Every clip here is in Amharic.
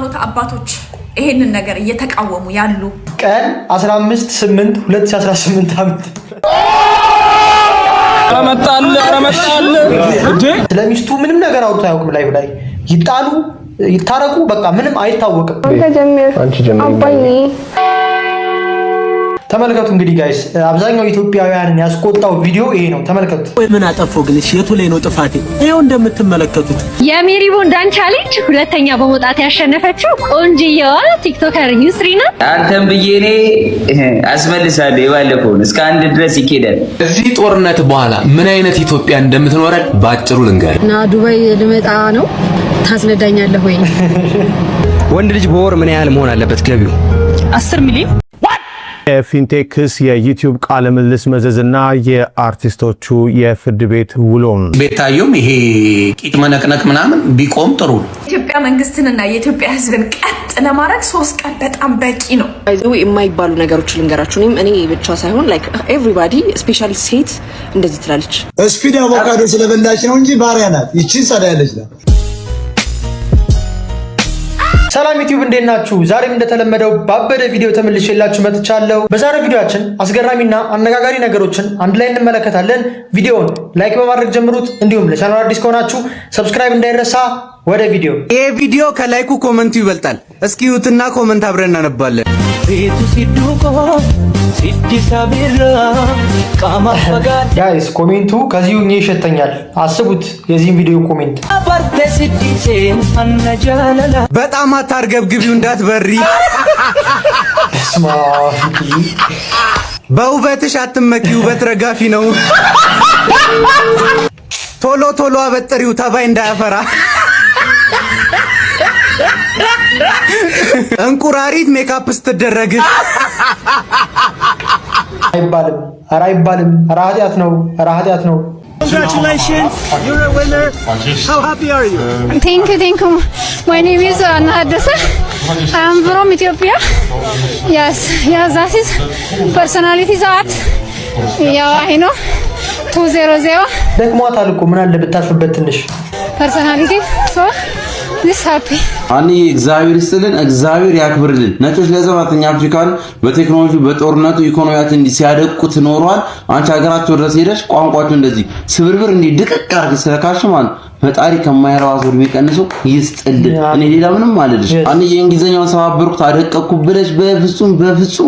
የሃይማኖት አባቶች ይሄንን ነገር እየተቃወሙ ያሉ ቀን 15/8/2018 ዓመት አረመጣል እንዴ ስለሚስቱ ምንም ነገር አውጥቶ አያውቅም። ላይ ይጣሉ ይታረቁ በቃ ምንም አይታወቅም። አንቺ ጀምሪ ተመልከቱ እንግዲህ ጋይስ አብዛኛው ኢትዮጵያውያንን ያስቆጣው ቪዲዮ ይሄ ነው። ተመልከቱ። ምን አጠፋው ግን እሺ የቱ ላይ ነው ጥፋቴ? ይሄው እንደምትመለከቱት የሜሪ ቦንዳን ቻሌንጅ ሁለተኛ በመውጣት ያሸነፈችው ቆንጂየዋ ቲክቶከር ዩስሪና አንተም ብዬኔ አስመልሳለሁ። የባለፈውን እስከ አንድ ድረስ ይኬዳል። እዚህ ጦርነት በኋላ ምን አይነት ኢትዮጵያ እንደምትኖረን ባጭሩ ልንገር እና ዱባይ ልመጣ ነው። ታስነዳኛለህ ወይ? ወንድ ልጅ በወር ምን ያህል መሆን አለበት ገቢው? 10 ሚሊዮን የፊንቴክስ የዩቲዩብ ቃለ ምልልስ መዘዝና የአርቲስቶቹ የፍርድ ቤት ውሎም ቤታየውም ይሄ ቂጥ መነቅነቅ ምናምን ቢቆም ጥሩ ነው። የኢትዮጵያ መንግስትንና የኢትዮጵያ ሕዝብን ቀጥ ለማድረግ 3 ቀን በጣም በቂ ነው። የማይባሉ ነገሮች ልንገራችሁ። እኔ ብቻ ሳይሆን ላይክ ኤቭሪባዲ ስፔሻሊ ሴት እንደዚህ ትላለች። ስፒድ አቮካዶ ስለበላች ነው እንጂ ባሪያ ናት። ይቺን ጸዳ ያለች ናት። ሰላም ዩቲዩብ እንዴት ናችሁ? ዛሬም እንደተለመደው ባበደ ቪዲዮ ተመልሼላችሁ መጥቻለሁ። በዛሬው ቪዲዮአችን አስገራሚና አነጋጋሪ ነገሮችን አንድ ላይ እንመለከታለን። ቪዲዮውን ላይክ በማድረግ ጀምሩት። እንዲሁም ለቻናሉ አዲስ ከሆናችሁ ሰብስክራይብ እንዳይረሳ። ወደ ቪዲዮ። ይሄ ቪዲዮ ከላይኩ ኮመንቱ ይበልጣል። እስኪ ዩትና ኮመንት አብረን እናነባለን። ቤቱ ሲዱቆ ሲዲሳቢራ ቃማፈጋድ ጋይስ ኮሜንቱ ከዚሁኝ ይሸተኛል። አስቡት የዚህን ቪዲዮ ኮሜንት። አባርቴ ሲዲሴ አነጃለላ በጣም አታርገብግቢው እንዳትበሪ። በውበትሽ አትመኪ፣ ውበት ረጋፊ ነው። ቶሎ ቶሎ አበጥሪው ተባይ እንዳያፈራ። እንቁራሪት ሜካፕ ስትደረግ አይባልም። ኧረ አይባልም። ኧረ ኃጢአት ነው። ኧረ ኃጢአት ነው። Congratulations, you're a winner. How happy are you? Thank you. My name is Anna Haddasa. I am from Ethiopia. Yes, that is personality art. Yeah, I know. 200. ደክሟታል እኮ ምን አለ ብታርፍበት ትንሽ Personality. So this happy. አኒ እግዚአብሔር ይስጥልን፣ እግዚአብሔር ያክብርልን። ነጮች ለዘመናት አፍሪካን በቴክኖሎጂ በጦርነቱ ኢኮኖሚያችን እንዲ ሲያደቁት ኖሯል። አንቺ ሀገራችሁ ድረስ ሄደሽ ቋንቋችሁ እንደዚህ ስብርብር እንዲ ድቅቅ አድርገሽ ስለካሽ ማለት ፈጣሪ ከማይረባ ዞር ቢቀንሱ ይስጥልን። እኔ ሌላ ምንም አልልሽ። አኒ የእንግሊዘኛውን ሰባበርኩት አደቀኩ ብለሽ በፍጹም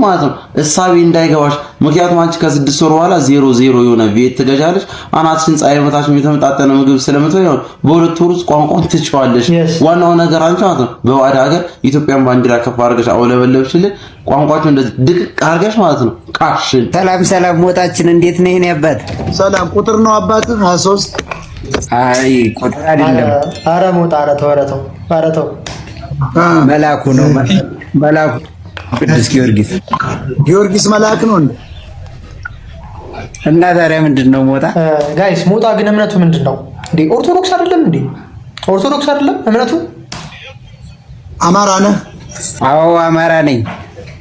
ማለት ነው እሳቤ እንዳይገባሽ። ምክንያቱም አንቺ ከ6 ወር በኋላ 00 የሆነ ቤት ትገዣለሽ። አናትሽን ፀሐይ መታሽም የተመጣጠነ ምግብ ስለምትበይ ነው በሁለት ወር ውስጥ ቋንቋን ትችዋለሽ። ዋናው ነገር አንቺ ማለት ነው በዋዳ ሀገር ኢትዮጵያን ባንዲራ ከፍ አድርገሽ አውለበለብሽልን። ቋንቋችሁ እንደዚህ ድቅቅ አድርገሽ ማለት ነው ቃሽን። ሰላም ሞታችን እንዴት ነው? ይሄን ያባት ሰላም ቁጥር ነው አባት 23 አይ ቁጥር አይደለም። ኧረ ሞት ኧረ ተው መላኩ ነው መላኩ ቅዱስ ጊዮርጊስ መላክ ነው እንዴ? እና ታዲያ ምንድነው ሞታ? ጋይስ ሞታ ግን እምነቱ ምንድነው እንዴ? ኦርቶዶክስ አይደለም እንዴ? ኦርቶዶክስ አይደለም እምነቱ? አማራ ነህ? አዎ አማራ ነኝ።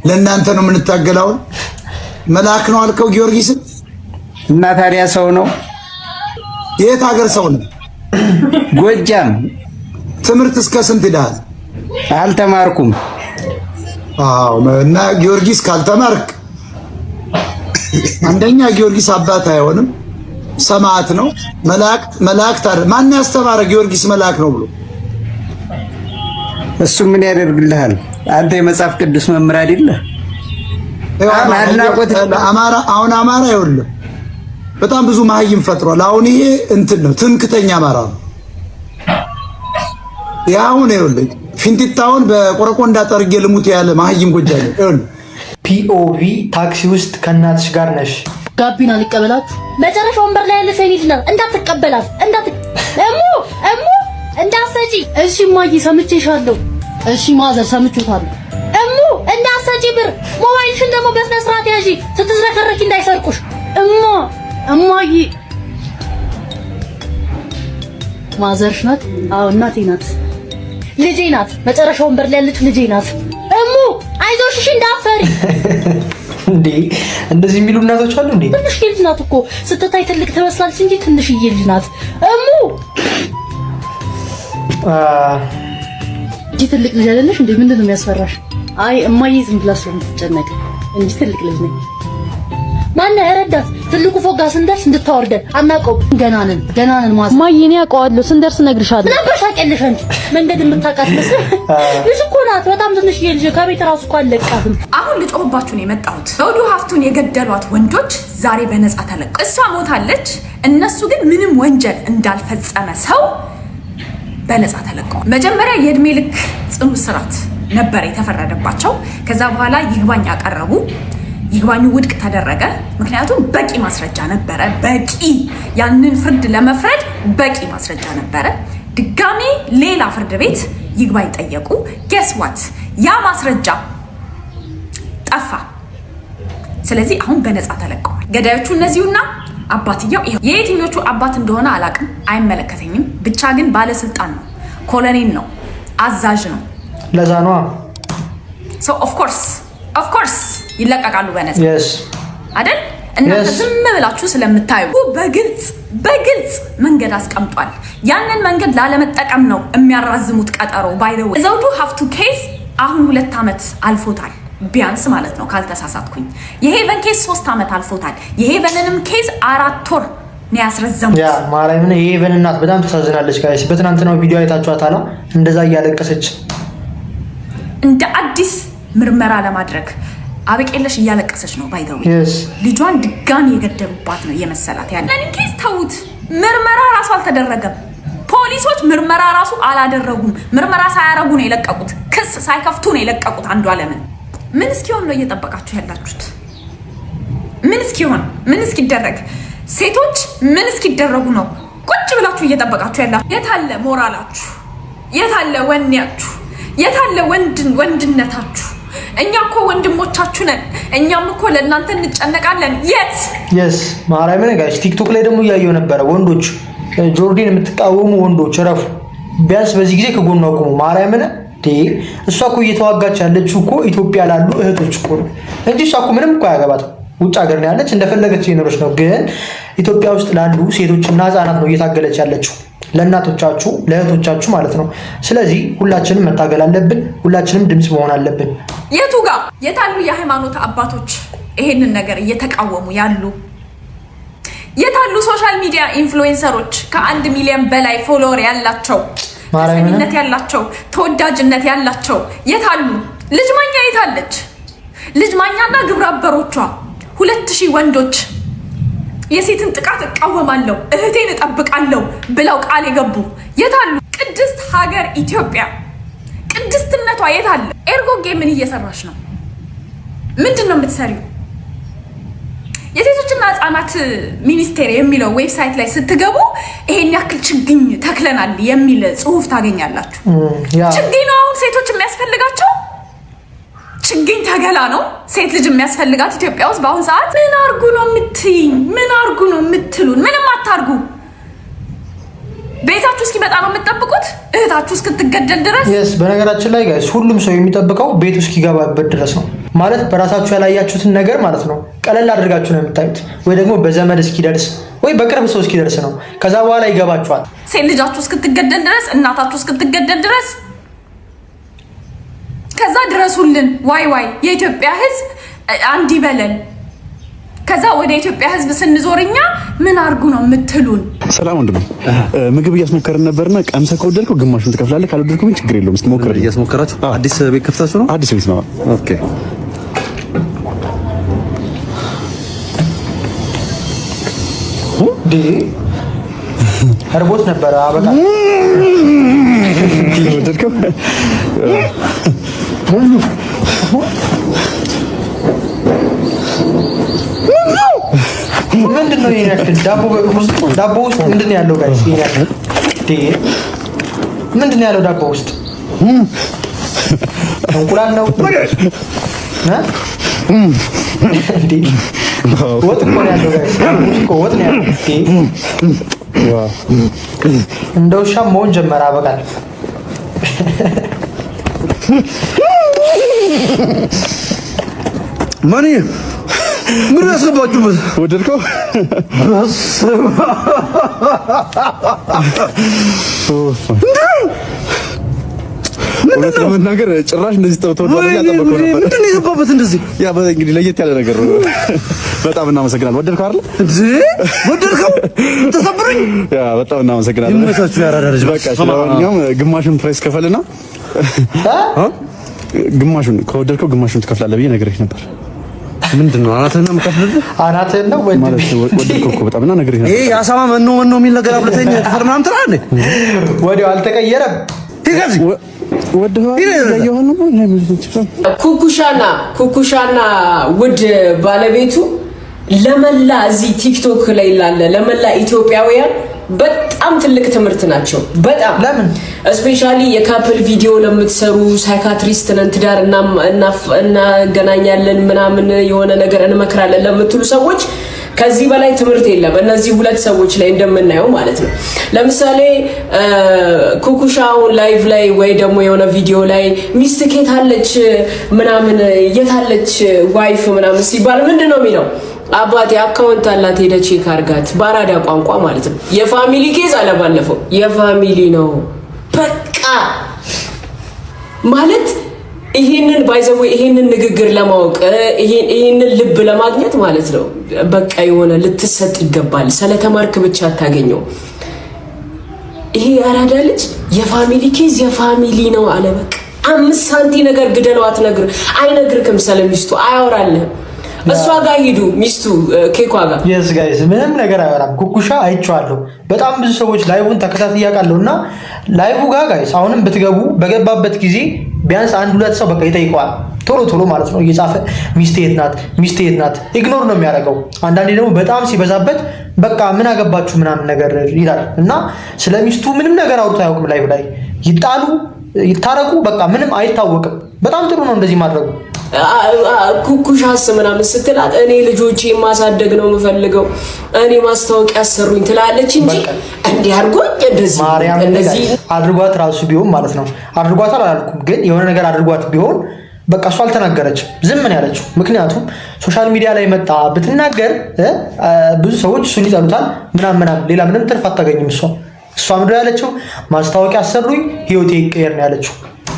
ለእናንተ ነው የምንታገለው። መላክ ነው አልከው ጊዮርጊስን። እና ታዲያ ሰው ነው? የት ሀገር ሰው ነው? ጎጃም። ትምህርት እስከ ስንት ይዳል? አልተማርኩም። አዎ እና ጊዮርጊስ ካልተማርክ አንደኛ ጊዮርጊስ አባት አይሆንም፣ ሰማዕት ነው። መላእክት አይደል? ማን ያስተማረ ጊዮርጊስ መላክ ነው ብሎ? እሱ ምን ያደርግልሃል? አንተ የመጽሐፍ ቅዱስ መምህር አይደለህ? አማራ ይኸውልህ በጣም ብዙ መሀይም ፈጥሯል። አሁን ይሄ እንትን ነው ትምክተኛ አማራ ነው። ያሁን ይኸውልህ ፊንቲታውን በቆረቆንዳ ጠርጌ ልሙት ያለ መሀይም ጎጃለ ይኸውልህ። ፒኦቪ ታክሲ ውስጥ ከእናትሽ ጋር ነሽ። ጋቢና ሊቀበላት መጨረሻ ወንበር ላይ ያለ ሰው ይልና እንዳትቀበላት እሙ እንዳሰጪ። እሺ ማጂ ሰምቼሻለሁ። እሺ ማዘር ሰምቼሻለሁ። እሙ እንዳሰጪ ብር ሞባይልሽን ደግሞ በስነ ስርዓት ያዢ፣ ስትዝረከረኪ እንዳይሰርቁሽ። እማዬ ማዘርሽ ናት? አዎ እናቴ ናት፣ ልጄ ናት። መጨረሻ ወንበር ላይ ያለች ልጄ ናት። እሙ አይዞሽ እሺ እንዳፈሪ። እንዴ እንደዚህ የሚሉ እናቶች አሉ እንዴ? ትንሽ ልጅ ናት እኮ ስትታይ ትልቅ ትመስላለች እንጂ ትንሽዬ ልጅ ናት። እሙ እንጂ ትልቅ ልጅ አይደለሽ እንዴ? ምንድነው የሚያስፈራሽ? አይ እማዬ ዝም ብላ ስለምትጨነቅ እንጂ ትልቅ ልጅ ነኝ። ማን ያረዳት? ትልቁ ፎቅ ጋር ስንደርስ እንድታወርደን አናውቀውም። ገና ነን ማዘር። እማዬ እኔ አውቀዋለሁ፣ ስንደርስ እነግርሻለሁ። ነበር ታውቂያለሽ አንቺ መንገድ የምታውቃት መስል ልጅ እኮ ናት። በጣም ትንሽ ልጅ ከቤት ራሱ እኮ አለቃትም። አሁን ልጮህባችሁ ነው የመጣሁት። ዘውዱ ሀፍቱን የገደሏት ወንዶች ዛሬ በነፃ ተለቀቁ። እሷ ሞታለች፣ እነሱ ግን ምንም ወንጀል እንዳልፈጸመ ሰው በነፃ ተለቀቁ። መጀመሪያ የእድሜ ልክ ጽኑ እስራት ነበር የተፈረደባቸው። ከዛ በኋላ ይግባኝ አቀረቡ። ይግባኙ ውድቅ ተደረገ። ምክንያቱም በቂ ማስረጃ ነበረ። ያንን ፍርድ ለመፍረድ በቂ ማስረጃ ነበረ። ድጋሚ ሌላ ፍርድ ቤት ይግባኝ ጠየቁ። ጌስ ዋት ያ ማስረጃ ጠፋ። ስለዚህ አሁን በነፃ ተለቀዋል። ገዳዮቹ እነዚሁና አባትየው ይሄው። የየትኞቹ አባት እንደሆነ አላቅም፣ አይመለከተኝም። ብቻ ግን ባለስልጣን ነው፣ ኮሎኔል ነው፣ አዛዥ ነው። ለዛ ነው ሶ ኦፍ ኮርስ ይለቀቃሉ በነፃ አይደል? እናንተ ዝም ብላችሁ ስለምታዩ በግልጽ መንገድ አስቀምጧል። ያንን መንገድ ላለመጠቀም ነው የሚያራዝሙት ቀጠሮ። ባይደው ዘውዱ ሀፍቱ ኬስ አሁን 2 ዓመት አልፎታል ቢያንስ ማለት ነው ካልተሳሳትኩኝ። የሄቨን ኬስ 3 ዓመት አልፎታል። የሄቨንንም ኬስ 4 ወር ነው ያስረዘሙት። ያ ማርያምን የሄቨን እናት በጣም ተሳዝናለች ጋይስ። በትናንትናው ቪዲዮ አይታችኋታል። እንደዛ እያለቀሰች እንደ አዲስ ምርመራ ለማድረግ አበቄለሽ እያለቀሰች ነው። ባይደው ልጇን ድጋሚ የገደሉባት ነው የመሰላት። ያንን ኬስ ተውት። ምርመራ ራሱ አልተደረገም። ፖሊሶች ምርመራ ራሱ አላደረጉም። ምርመራ ሳያረጉ ነው የለቀቁት። ክስ ሳይከፍቱ ነው የለቀቁት። አንዷለምን ምን እስኪሆን ነው እየጠበቃችሁ ያላችሁት? ምን እስኪደረግ? ሴቶች ምን እስኪደረጉ ነው ቁጭ ብላችሁ እየጠበቃችሁ ያላችሁ? የታለ ሞራላችሁ? የታለ ወኔያችሁ? የታለ ወንድነታችሁ? እኛ እኮ ወንድሞቻችሁ ነን። እኛም እኮ ለእናንተ እንጨነቃለን። የስ ማርያምን ጋይስ ቲክቶክ ላይ ደግሞ እያየሁ ነበረ። ወንዶች ጆርዲን የምትቃወሙ ወንዶች ረፉ። ቢያንስ በዚህ ጊዜ ከጎኑ አቁሙ። ማርያምን እሷ እኮ እየተዋጋች ያለችው እኮ ኢትዮጵያ ላሉ እህቶች እኮ ነው እንጂ እሷ እኮ ምንም እኮ አያገባትም። ውጭ ሀገር ነው ያለች፣ እንደፈለገች እየኖረች ነው። ግን ኢትዮጵያ ውስጥ ላሉ ሴቶችና ህፃናት ነው እየታገለች ያለችው፣ ለእናቶቻችሁ ለእህቶቻችሁ ማለት ነው። ስለዚህ ሁላችንም መታገል አለብን። ሁላችንም ድምፅ መሆን አለብን። የታሉ የሃይማኖት አባቶች ይሄንን ነገር እየተቃወሙ ያሉ? የታሉ ሶሻል ሚዲያ ኢንፍሉዌንሰሮች ከ1 ሚሊዮን በላይ ፎሎወር ያላቸው፣ ተሰሚነት ያላቸው፣ ተወዳጅነት ያላቸው? የታሉ? ልጅ ማኛ የታለች? ልጅ ማኛና ግብረ አበሮቿ 2000 ወንዶች የሴትን ጥቃት እቃወማለሁ እህቴን እጠብቃለሁ ብለው ቃል የገቡ የታሉ? ቅድስት ሀገር ኢትዮጵያ ቅድስትነቷ የታለ? ኤርጎጌ ምን እየሰራሽ ነው? ምንድነው የምትሰሪው? የሴቶችና ህፃናት ሚኒስቴር የሚለው ዌብሳይት ላይ ስትገቡ ይሄን ያክል ችግኝ ተክለናል የሚል ጽሁፍ ታገኛላችሁ። ችግኝ ነው አሁን ሴቶች የሚያስፈልጋቸው? ችግኝ ተገላ ነው ሴት ልጅ የሚያስፈልጋት ኢትዮጵያ ውስጥ በአሁን ሰዓት? ምን አርጉ ነው የምትይኝ? ምን አርጉ ነው የምትሉን? ምንም አታርጉ። ቤታችሁ እስኪመጣ ነው የምትጠብቁት? እህታችሁ እስክትገደል ድረስ? በነገራችን ላይ ጋይስ ሁሉም ሰው የሚጠብቀው ቤቱ እስኪገባበት ድረስ ነው። ማለት በራሳችሁ ያላያችሁትን ነገር ማለት ነው ቀለል አድርጋችሁ ነው የምታዩት፣ ወይ ደግሞ በዘመድ እስኪደርስ ወይ በቅርብ ሰው እስኪደርስ ነው። ከዛ በኋላ ይገባችኋል። ሴት ልጃችሁ እስክትገደል ድረስ፣ እናታችሁ እስክትገደል ድረስ ከዛ ድረሱልን። ዋይ የኢትዮጵያ ህዝብ አንድ ይበለን። ከዛ ወደ ኢትዮጵያ ህዝብ ስንዞርኛ ምን አርጉ ነው የምትሉን? ሰላም ወንድም፣ ምግብ እያስሞከርን ነበርና ቀምሰህ ከወደድከው ግማሹን ትከፍላለህ፣ ካልወደድከው ችግር የለውም። እስኪ ሞክር። እያስሞከራችሁ አዲስ ቤት ከፍታችሁ ነው? አዲስ ቤት ነው። ኦኬ። እርቦት ነበረ። አበቃ። ወደድከው? ምንድን ነው ይሄን ያክል ዳቦ ውስጥ ምንድን ነው ያለው ጋይስ? ይሄን ያክል ምንድን ነው ያለው ዳቦ ውስጥ? እንቁላል ነው? ወጥ እኮ ነው ያለው ጋይስ። ወጥ ነው ያለው። እንደ ውሻ መሆን ጀመረ። አበቃል። ማን ምን ያስገባችሁበት? ወደድከው? እውነት ለመናገር ጭራሽ እንደዚህ ተወደደ ያጠበቀው ነበር። ምንድን ነው የገባበት እንደዚህ? ያ እንግዲህ ለየት ያለ ነገር ነው። በጣም እናመሰግናለን። ወደድከው አይደል? ወደድከው? ተሰብሩኝ። ያ በጣም እናመሰግናለን። ይመሳችሁ ያራዳ ልጅ። በቃ ስለማንኛውም ግማሹን ፕራይስ ከፈልና ግማሹን ከወደድከው ግማሹን ትከፍላለህ ብዬ ነግሬህ ነበር። ምንድን ነው አናትህን ነው የምከፍልልህ? አናትህን ነው ማለት ወደድከው እኮ በጣም እና ነግሬህ ነበር። ይሄ የአሳማ መኖ የሚል ነገር አብለተኛ ክፈል ምናምን ትላለህ። ወዲያው አልተቀየረም። ኩኩሻና ውድ ባለቤቱ ለመላ እዚህ ቲክቶክ ላይ ላለ ለመላ ኢትዮጵያውያን በጣም ትልቅ ትምህርት ናቸው። በጣም ለምን ስፔሻሊ የካፕል ቪዲዮ ለምትሰሩ ሳይካትሪስት ነን ትዳር እናገናኛለን ምናምን የሆነ ነገር እንመክራለን ለምትሉ ሰዎች ከዚህ በላይ ትምህርት የለም። እነዚህ ሁለት ሰዎች ላይ እንደምናየው ማለት ነው። ለምሳሌ ኩኩሻው ላይቭ ላይ ወይ ደግሞ የሆነ ቪዲዮ ላይ ሚስት ከታለች ምናምን የታለች ዋይፍ ምናምን ሲባል ምንድነው የሚለው? አባቴ አካውንት አላት ሄደ ቼክ አርጋት፣ ባራዳ ቋንቋ ማለት ነው። የፋሚሊ ኬዝ አለ ባለፈው የፋሚሊ ነው በቃ ማለት ይሄንን ባይዘው ይሄንን ንግግር ለማወቅ ይሄንን ልብ ለማግኘት ማለት ነው በቃ የሆነ ልትሰጥ ይገባል። ስለተማርክ ብቻ አታገኘው። ይሄ ያራዳ ልጅ የፋሚሊ ኬዝ የፋሚሊ ነው አለ በቃ 5 ሳንቲ ነገር ግደለው አይነግርክም። ስለሚስቱ አያወራልህም። እሷ ጋር ሂዱ ሚስቱ ኬኳ ጋር yes guys ምንም ነገር አያወራም። ኩኩሻ አይቼዋለሁ። በጣም ብዙ ሰዎች ላይቭን ተከታታይ ያውቃሉና ላይቭ ጋር ጋይስ አሁንም ብትገቡ በገባበት ጊዜ ቢያንስ 1-2 ሰው በቃ ይጠይቀዋል ቶሎ ማለት ነው እየጻፈ ሚስቴ የት ናት ኢግኖር ነው የሚያደርገው። አንዳንዴ ደግሞ በጣም ሲበዛበት በቃ ምን አገባችሁ ምናምን ነገር ይላል እና ስለሚስቱ ምንም ነገር አውርቶ አያውቅም። ላይቭ ላይ ይጣሉ ይታረቁ በቃ ምንም አይታወቅም። በጣም ጥሩ ነው እንደዚህ ማድረጉ። ኩኩሻስ ምናምን ስትላት እኔ ልጆቼ ማሳደግ ነው የምፈልገው እኔ ማስታወቂያ አሰሩኝ ትላለች እንጂ እንዲህ አድርጎኝ እንደዚህ አድርጓት ራሱ ቢሆን ማለት ነው አድርጓት አላልኩም ግን የሆነ ነገር አድርጓት ቢሆን በቃ እሷ አልተናገረችም፣ ዝም ነው ያለችው። ምክንያቱም ሶሻል ሚዲያ ላይ መጣ ብትናገር ብዙ ሰዎች እሱን ይጠሉታል ምናምን ሌላ ምንም ትርፍ አታገኝም። እሷ ምንድን ያለችው ማስታወቂያ አሰሩኝ ህይወቴ ይቀየር ነው ያለችው።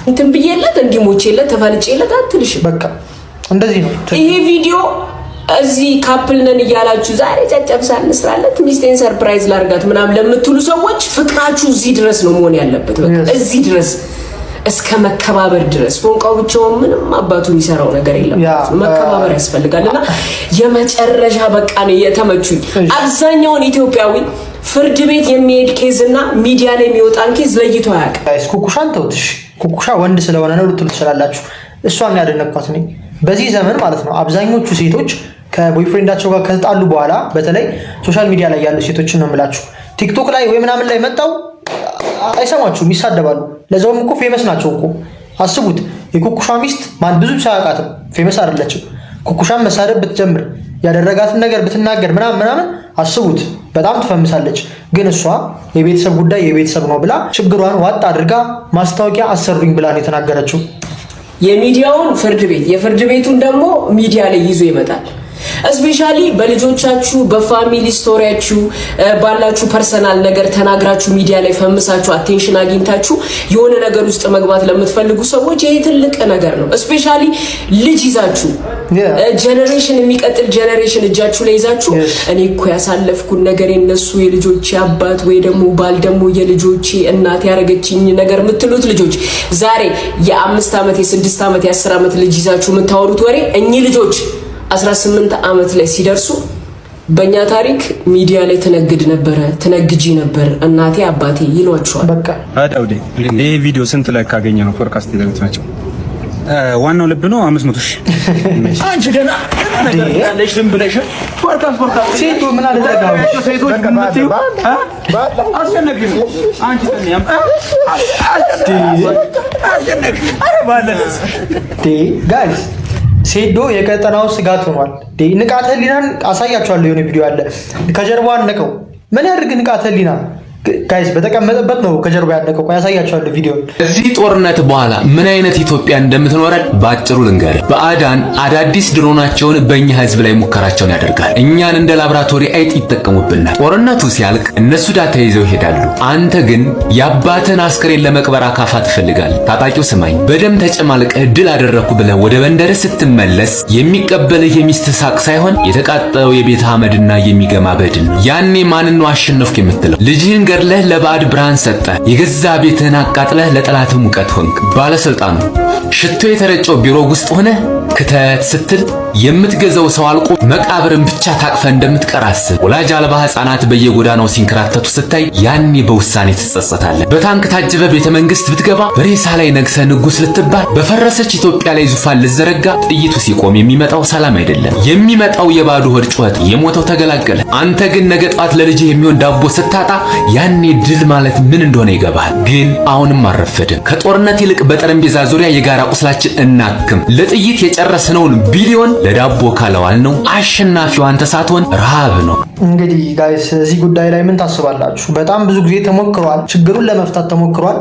እንትን ብዬለት እንዲሞቼለት ተፋልጬለት አትልሽ በቃ እንደዚህ ነው። ይሄ ቪዲዮ እዚህ ካፕል ነን እያላችሁ ዛሬ ጨጨብሳ እንስራለት ሚስቴን ሰርፕራይዝ ላርጋት ምናምን ለምትሉ ሰዎች ፍቅራችሁ እዚህ ድረስ ነው መሆን ያለበት። በቃ እዚህ ድረስ እስከ መከባበር ድረስ። ፎንቃው ብቻውን ምንም አባቱ የሚሰራው ነገር የለም። መከባበር ያስፈልጋልና የመጨረሻ በቃ ነው የተመቹኝ። አብዛኛውን ኢትዮጵያዊ ፍርድ ቤት የሚሄድ ኬዝና ሚዲያ ላይ የሚወጣን ኬዝ ለይቶ አያውቅም። ኩኩሻን ተውትሽ፣ ኩኩሻ ወንድ ስለሆነ ነው ልትሉ ትችላላችሁ። እሷን ያደነኳት ነኝ በዚህ ዘመን ማለት ነው። አብዛኞቹ ሴቶች ከቦይፍሬንዳቸው ጋር ከተጣሉ በኋላ በተለይ ሶሻል ሚዲያ ላይ ያሉ ሴቶችን ነው የምላችሁ ቲክቶክ ላይ ወይ ምናምን ላይ መጣው አይሰማችሁም፣ ይሳደባሉ። ለዛውም እኮ ፌመስ ናቸው እኮ አስቡት። የኩኩሻ ሚስት ማን ብዙ ሳያውቃትም ፌመስ አይደለችም። ኩኩሻን መሳደብ ብትጀምር ያደረጋትን ነገር ብትናገር ምናምን አስቡት በጣም ትፈምሳለች። ግን እሷ የቤተሰብ ጉዳይ የቤተሰብ ነው ብላ ችግሯን ዋጥ አድርጋ ማስታወቂያ አሰሩኝ ብላ ነው የተናገረችው። የሚዲያውን ፍርድ ቤት የፍርድ ቤቱን ደግሞ ሚዲያ ላይ ይዞ ይመጣል። እስፔሻሊ በልጆቻችሁ በፋሚሊ ስቶሪያችሁ ባላችሁ ፐርሰናል ነገር ተናግራችሁ ሚዲያ ላይ ፈምሳችሁ አቴንሽን አግኝታችሁ የሆነ ነገር ውስጥ መግባት ለምትፈልጉ ሰዎች ይሄ ትልቅ ነገር ነው። እስፔሻሊ ልጅ ይዛችሁ ጄኔሬሽን የሚቀጥል ጄኔሬሽን እጃችሁ ላይ ይዛችሁ እኔ እኮ ያሳለፍኩን ነገር የነሱ የልጆቼ አባት ወይ ደግሞ ባል ደግሞ የልጆቼ እናት ያረገችኝ ነገር የምትሉት ልጆች ዛሬ የ5 ዓመት የ6 ዓመት የ10 ዓመት ልጅ ይዛችሁ የምታወሩት ወሬ እኚህ ልጆች 18 ዓመት ላይ ሲደርሱ በእኛ ታሪክ ሚዲያ ላይ ትነግጂ ነበር እናቴ አባቴ ይሏቸዋል። በቃ አዳውዴ ይሄ ቪዲዮ ስንት ላይ ካገኘ ነው ፎርካስት ይዘውት ናቸው? ዋናው ልብ ነው 500,000 አንቺ ገና ነገር ያለሽ ዝም ብለሽ ፎርካስት ሴቱ ምን አደረጋው? ሴቶች ምንትዩ አስጨነቅሽ አንቺ ተኛም አስጨነቅሽ ባለስ ጋይስ ሴዶ የቀጠናው ስጋት ሆኗል። ንቃተ ህሊናን አሳያችኋለሁ። የሆነ ቪዲዮ አለ ከጀርባው አንቀው ምን ያድርግ ንቃተ ህሊና ጋይስ በተቀመጠበት ነው ከጀርባ ያደቀው። ያሳያችኋል ቪዲዮ። እዚህ ጦርነት በኋላ ምን አይነት ኢትዮጵያ እንደምትኖረን ባጭሩ ልንገር። ባዕዳን አዳዲስ ድሮናቸውን በእኛ ህዝብ ላይ ሙከራቸውን ያደርጋል። እኛን እንደ ላብራቶሪ አይጥ ይጠቀሙብናል። ጦርነቱ ሲያልቅ እነሱ ዳታ ይዘው ይሄዳሉ። አንተ ግን የአባትን አስከሬን ለመቅበር አካፋ ትፈልጋለህ። ታጣቂው ስማኝ፣ በደም ተጨማልቀህ ድል አደረኩ ብለህ ወደ መንደር ስትመለስ የሚቀበልህ የሚስትህ ሳቅ ሳይሆን የተቃጠለው የቤት አመድና የሚገማ በድን ነው። ያኔ ማንን ነው አሸነፍኩ የምትለው? ልጅህን ገድለህ ለባዕድ ብርሃን ሰጠ። የገዛ ቤትህን አቃጥለህ ለጠላት ሙቀት ሆንክ። ባለስልጣኑ ሽቶ የተረጨው ቢሮ ውስጥ ሆነ ክተት ስትል የምትገዛው ሰው አልቆ መቃብርን ብቻ ታቅፈ እንደምትቀር አስብ። ወላጅ አልባ ህፃናት በየጎዳናው ሲንከራተቱ ስታይ ያኔ በውሳኔ ትጸጸታለህ። በታንክ ታጅበ ቤተ መንግስት ብትገባ በሬሳ ላይ ነግሰ ንጉስ ልትባል፣ በፈረሰች ኢትዮጵያ ላይ ዙፋን ልዘረጋ ጥይቱ ሲቆም የሚመጣው ሰላም አይደለም፣ የሚመጣው የባዶ ሆድ ጩኸት። የሞተው ተገላገለ። አንተ ግን ነገ ጧት ለልጅህ የሚሆን ዳቦ ስታጣ ያኔ ድል ማለት ምን እንደሆነ ይገባል። ግን አሁንም አልረፈደም። ከጦርነት ይልቅ በጠረጴዛ ዙሪያ የጋራ ቁስላችን እናክም። ለጥይት የጨረስነውን ቢሊዮን ለዳቦ ካለዋል ነው አሸናፊው አንተ ሳትሆን ረሃብ ነው። እንግዲህ ጋይስ እዚህ ጉዳይ ላይ ምን ታስባላችሁ? በጣም ብዙ ጊዜ ተሞክሯል፣ ችግሩን ለመፍታት ተሞክሯል፣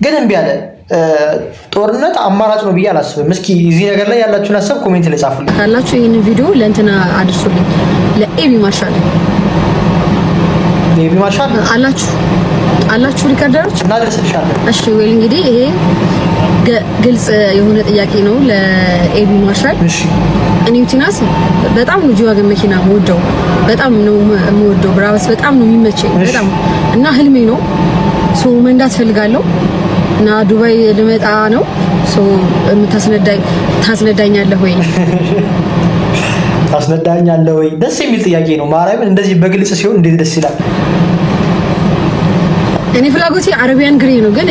ግን እምቢ አለ። ጦርነት አማራጭ ነው ብዬ አላስብም። እስኪ እዚህ ነገር ላይ ያላችሁን ሀሳብ ኮሜንት ላይ ጻፉልኝ። ካላችሁ ይሄንን ቪዲዮ ለእንትና አድርሱልኝ፣ ለኤቢ ማርሻል። ኤቢ ማርሻል አላችሁ ሪከርደሮች እናደርስልሻለን። እሺ ወይ እንግዲህ ይሄ ግልጽ የሆነ ጥያቄ ነው ለኤቢ ማርሻል። እኔ ዩቲናስ በጣም ነው ጂዋገን መኪና የምወደው፣ በጣም ነው የምወደው። ብራበስ በጣም ነው የሚመቸኝ በጣም እና ህልሜ ነው። ሶ መንዳት ፈልጋለሁ እና ዱባይ ልመጣ ነው። ሶ ታስነዳኛለህ ወይ? ታስነዳኛለህ ወይ? ደስ የሚል ጥያቄ ነው። ማርያምን እንደዚህ በግልጽ ሲሆን እንዴት ደስ ይላል። እኔ ፍላጎቴ አረቢያን ግሬ ነው፣ ግን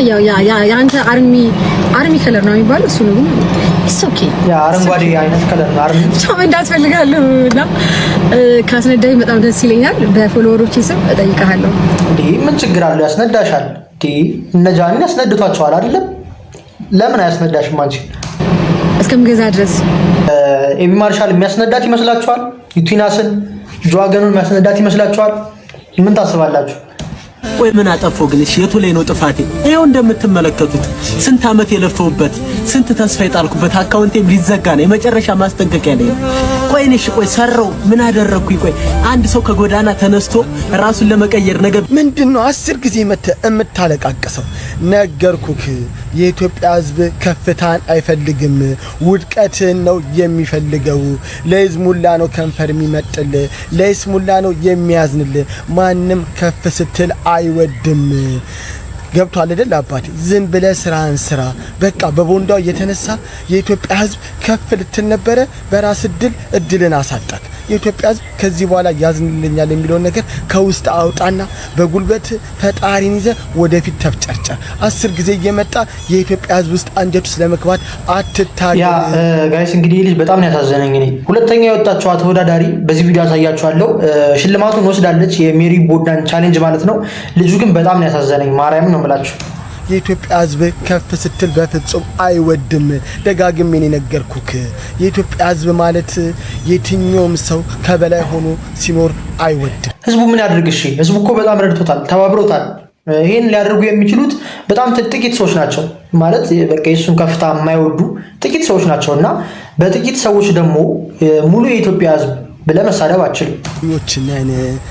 ያንተ አርሚ ከለር ነው የሚባለው እሱ ነው። ግን ኢትስ ኦኬ ያ አረንጓዴ አይነት ከለር ነው። አርሚ መንዳት ፈልጋለሁ እና ካስነዳኝ በጣም ደስ ይለኛል። በፎሎወሮቼ ስም እጠይቅሃለሁ። እንዴ ምን ችግር አለው? ያስነዳሻል። እንዴ እነ ጃኒን ያስነድቷቸዋል አይደለም? ለምን አያስነዳሽም አንቺ? እስከምገዛ ድረስ ኤቢ ማርሻል የሚያስነዳት ይመስላችኋል? ዩቲናስን ጂዋገኑን የሚያስነዳት ይመስላችኋል? ምን ታስባላችሁ? ወይ ምን አጠፋው ግን? እሺ የቱ ላይ ነው ጥፋቴ? ይሄው እንደምትመለከቱት ስንት አመት የለፈውበት ስንት ተስፋ የጣልኩበት አካውንቴም ሊዘጋ ነው። የመጨረሻ ማስጠንቀቂያ ላይ ቆይ ነሽ ቆይ ሰራው ምን አደረኩኝ? ቆይ አንድ ሰው ከጎዳና ተነስቶ ራሱን ለመቀየር ነገር ምንድነው 10 ጊዜ የምታለቃቀሰው? ነገርኩክ፣ የኢትዮጵያ ሕዝብ ከፍታን አይፈልግም፣ ውድቀትን ነው የሚፈልገው። ለይስሙላ ነው ከንፈር የሚመጥል፣ ለይስሙላ ነው የሚያዝንል። ማንም ከፍ ስትል አይወድም። ገብቷል አይደል አባቴ? ዝም ብለህ ስራን ስራ በቃ። በቦንዳው የተነሳ የኢትዮጵያ ሕዝብ ከፍ ልትል ነበረ። በራስ እድልን አሳጣክ። የኢትዮጵያ ሕዝብ ከዚህ በኋላ ያዝንልኛል የሚለውን ነገር ከውስጥ አውጣና በጉልበት ፈጣሪን ይዘ ወደፊት ተፍጨርጨር። 10 ጊዜ እየመጣ የኢትዮጵያ ሕዝብ ውስጥ አንጀቱ ስለመግባት አትታገል። ያ ጋይስ እንግዲህ ልጅ በጣም ያሳዘነኝ እኔ ሁለተኛ የወጣችው ተወዳዳሪ በዚህ ቪዲዮ አሳያችኋለሁ። ሽልማቱን ወስዳለች፣ የሜሪ ቦርዳን ቻሌንጅ ማለት ነው። ልጁ ግን በጣም ያሳዘነኝ ማርያም ነው የምላችሁ። የኢትዮጵያ ሕዝብ ከፍ ስትል በፍጹም አይወድም። ደጋግሜ ነገርኩክ። የኢትዮጵያ ሕዝብ ማለት የትኛውም ሰው ከበላይ ሆኖ ሲኖር አይወድም። ህዝቡ ምን ያድርግ? እሺ ህዝቡ እኮ በጣም ረድቶታል፣ ተባብሮታል። ይሄን ሊያደርጉ የሚችሉት በጣም ጥቂት ሰዎች ናቸው። ማለት በቃ የሱን ከፍታ የማይወዱ ጥቂት ሰዎች ናቸው እና በጥቂት ሰዎች ደግሞ ሙሉ የኢትዮጵያ ሕዝብ ብለህ መሳደብ አትችልም። ነን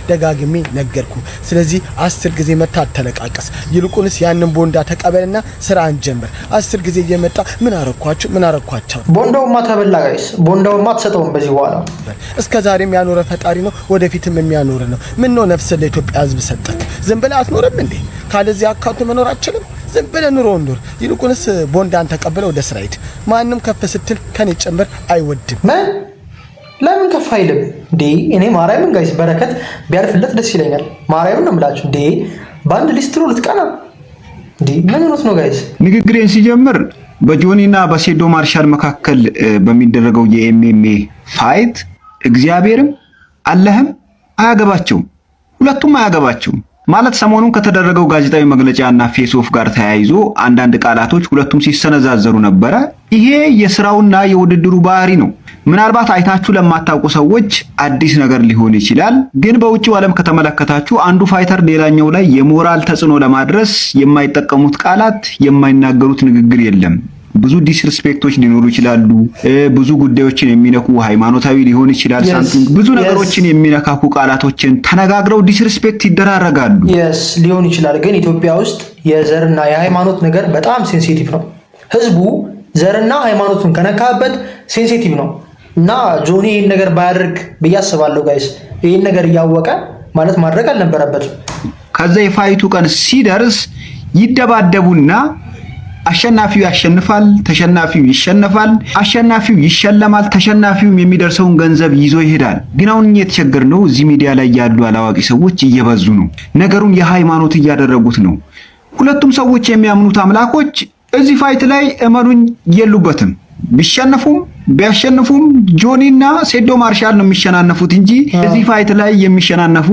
ደጋግሜ ነገርኩ። ስለዚህ 10 ጊዜ መታ አተለቃቀስ። ይልቁንስ ያንን ቦንዳ ተቀበልና ስራን ጀምር። 10 ጊዜ እየመጣ ምን አረኳቸው? ቦንዳውማ ተበላ ጋይስ፣ ቦንዳውማ አትሰጠውም በዚህ በኋላ። እስከ ዛሬም ያኖረ ፈጣሪ ነው፣ ወደፊትም የሚያኖር ነው። ምን ነው ነፍስ ለኢትዮጵያ ሕዝብ ሰጠክ? ዝም ብለህ አትኖርም እንዴ? ካለዚህ አካውንት መኖር አትችልም? ዝም ብለህ ኑሮ ኑር። ይልቁንስ ቦንዳን ተቀበለ ወደ ስራ ሂድ። ማንም ከፍ ስትል ከኔ ጭምር አይወድም። ለምን ከፍ አይልም እንዴ? እኔ ማርያምን ጋይስ በረከት ቢያርፍለት ደስ ይለኛል። ማርያምን ነው የምላችሁ እንዴ። በአንድ ሊስትሮ ልትቀና እንዴ? ምን ነው ጋይስ? ንግግሬን ሲጀምር በጆኒና በሴዶ ማርሻል መካከል በሚደረገው የኤምኤምኤ ፋይት እግዚአብሔርም አለህም አያገባቸውም፣ ሁለቱም አያገባቸውም። ማለት ሰሞኑን ከተደረገው ጋዜጣዊ መግለጫና ፌስ ኦፍ ጋር ተያይዞ አንዳንድ ቃላቶች ሁለቱም ሲሰነዛዘሩ ነበረ። ይሄ የስራውና የውድድሩ ባህሪ ነው። ምናልባት አይታችሁ ለማታውቁ ሰዎች አዲስ ነገር ሊሆን ይችላል። ግን በውጭው ዓለም ከተመለከታችሁ አንዱ ፋይተር ሌላኛው ላይ የሞራል ተጽዕኖ ለማድረስ የማይጠቀሙት ቃላት፣ የማይናገሩት ንግግር የለም። ብዙ ዲስሪስፔክቶች ሊኖሩ ይችላሉ። ብዙ ጉዳዮችን የሚነኩ ሃይማኖታዊ ሊሆን ይችላል፣ ብዙ ነገሮችን የሚነካኩ ቃላቶችን ተነጋግረው ዲስሪስፔክት ይደራረጋሉ። ሊሆን ይችላል። ግን ኢትዮጵያ ውስጥ የዘርና የሃይማኖት ነገር በጣም ሴንሲቲቭ ነው። ህዝቡ ዘርና ሃይማኖቱን ከነካበት ሴንሲቲቭ ነው እና ጆኒ ይህን ነገር ባያደርግ ብዬ አስባለሁ። ጋይስ ይህን ነገር እያወቀ ማለት ማድረግ አልነበረበትም። ከዛ የፋይቱ ቀን ሲደርስ ይደባደቡና አሸናፊው ያሸንፋል፣ ተሸናፊው ይሸነፋል፣ አሸናፊው ይሸለማል፣ ተሸናፊውም የሚደርሰውን ገንዘብ ይዞ ይሄዳል። ግን አሁን የተቸገርነው እዚህ ሚዲያ ላይ ያሉ አላዋቂ ሰዎች እየበዙ ነው። ነገሩን የሃይማኖት እያደረጉት ነው። ሁለቱም ሰዎች የሚያምኑት አምላኮች እዚህ ፋይት ላይ እመኑኝ የሉበትም። ቢሸነፉም ቢያሸንፉም ጆኒና ሴዶ ማርሻል ነው የሚሸናነፉት እንጂ እዚህ ፋይት ላይ የሚሸናነፉ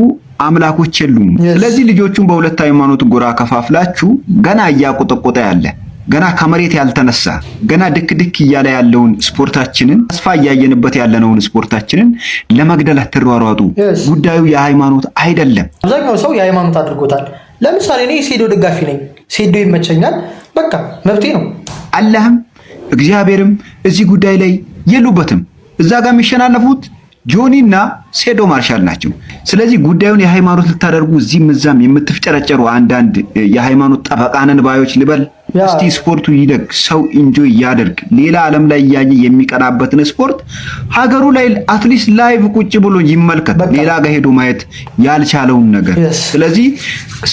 አምላኮች የሉም። ስለዚህ ልጆቹን በሁለት ሃይማኖት ጎራ ከፋፍላችሁ ገና እያቆጠቆጠ ያለ ገና ከመሬት ያልተነሳ ገና ድክ ድክ እያለ ያለውን ስፖርታችንን ተስፋ እያየንበት ያለነውን ስፖርታችንን ለመግደል አትሯሯጡ። ጉዳዩ የሃይማኖት አይደለም። አብዛኛው ሰው የሃይማኖት አድርጎታል። ለምሳሌ እኔ ሴዶ ደጋፊ ነኝ። ሴዶ ይመቸኛል፣ በቃ መብቴ ነው። አላህም እግዚአብሔርም እዚህ ጉዳይ ላይ የሉበትም። እዛ ጋር የሚሸናነፉት ጆኒና ሴዶ ማርሻል ናቸው። ስለዚህ ጉዳዩን የሃይማኖት ልታደርጉ እዚህም እዛም የምትፍጨረጨሩ አንዳንድ የሃይማኖት ጠበቃነን ባዮች ልበል፣ እስቲ ስፖርቱ ይደግ፣ ሰው ኢንጆይ ያደርግ። ሌላ ዓለም ላይ እያየ የሚቀናበትን ስፖርት ሀገሩ ላይ አትሊስት ላይቭ ቁጭ ብሎ ይመልከት፣ ሌላ ጋር ሄዶ ማየት ያልቻለውን ነገር። ስለዚህ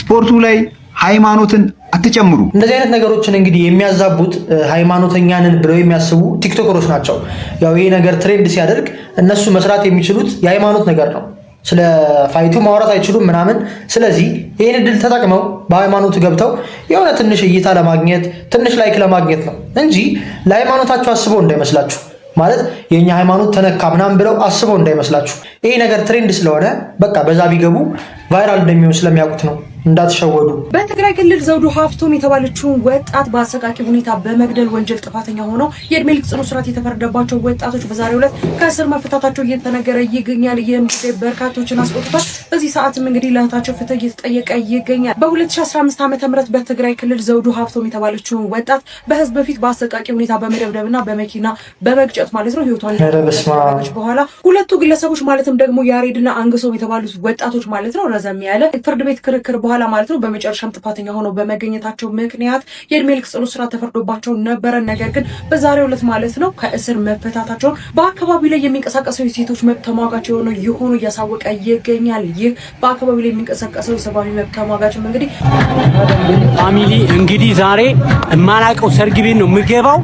ስፖርቱ ላይ ሃይማኖትን አትጨምሩ። እንደዚህ አይነት ነገሮችን እንግዲህ የሚያዛቡት ሃይማኖተኛንን ብለው የሚያስቡ ቲክቶከሮች ናቸው። ያው ይሄ ነገር ትሬንድ ሲያደርግ እነሱ መስራት የሚችሉት የሃይማኖት ነገር ነው። ስለ ፋይቱ ማውራት አይችሉም ምናምን። ስለዚህ ይህን እድል ተጠቅመው በሃይማኖቱ ገብተው የሆነ ትንሽ እይታ ለማግኘት ትንሽ ላይክ ለማግኘት ነው እንጂ ለሃይማኖታችሁ አስበው እንዳይመስላችሁ። ማለት የኛ ሃይማኖት ተነካ ምናምን ብለው አስበው እንዳይመስላችሁ። ይሄ ነገር ትሬንድ ስለሆነ በቃ በዛ ቢገቡ ቫይራል እንደሚሆን ስለሚያውቁት ነው። እንዳትሸወዱ። በትግራይ ክልል ዘውዱ ሀፍቶም የተባለችውን ወጣት በአሰቃቂ ሁኔታ በመግደል ወንጀል ጥፋተኛ ሆነው የእድሜ ልክ ጽኑ እስራት የተፈረደባቸው ወጣቶች በዛሬው ዕለት ከእስር መፈታታቸው እየተነገረ ይገኛል። ይህም ጉዳይ በርካቶችን አስቆጥቷል። በዚህ ሰዓትም እንግዲህ ለእህታቸው ፍትህ እየተጠየቀ ይገኛል። በ2015 ዓ.ም በትግራይ ክልል ዘውዱ ሀፍቶም የተባለችውን ወጣት በህዝብ በፊት በአሰቃቂ ሁኔታ በመደብደብና በመኪና በመግጨት ማለት ነው ህይወቷን ያለበስማች በኋላ ሁለቱ ግለሰቦች ማለትም ደግሞ ያሬድና አንገሶም የተባሉት ወጣቶች ማለት ነው ረዘም ያለ ፍርድ ቤት ክርክር በኋላ ማለት ነው በመጨረሻም ጥፋተኛ ሆነው በመገኘታቸው ምክንያት የእድሜ ልክ ጽኑ እስራት ተፈርዶባቸው ነበረ። ነገር ግን በዛሬው ዕለት ማለት ነው ከእስር መፈታታቸውን በአካባቢው ላይ የሚንቀሳቀሰው የሴቶች መብት ተሟጋች የሆኑ እያሳወቀ ይገኛል። ይህ በአካባቢው ላይ የሚንቀሳቀሰው የሰብአዊ መብት ተሟጋችም እንግዲህ ፋሚሊ እንግዲህ ዛሬ የማላውቀው ሰርግ ቤት ነው የምገባው።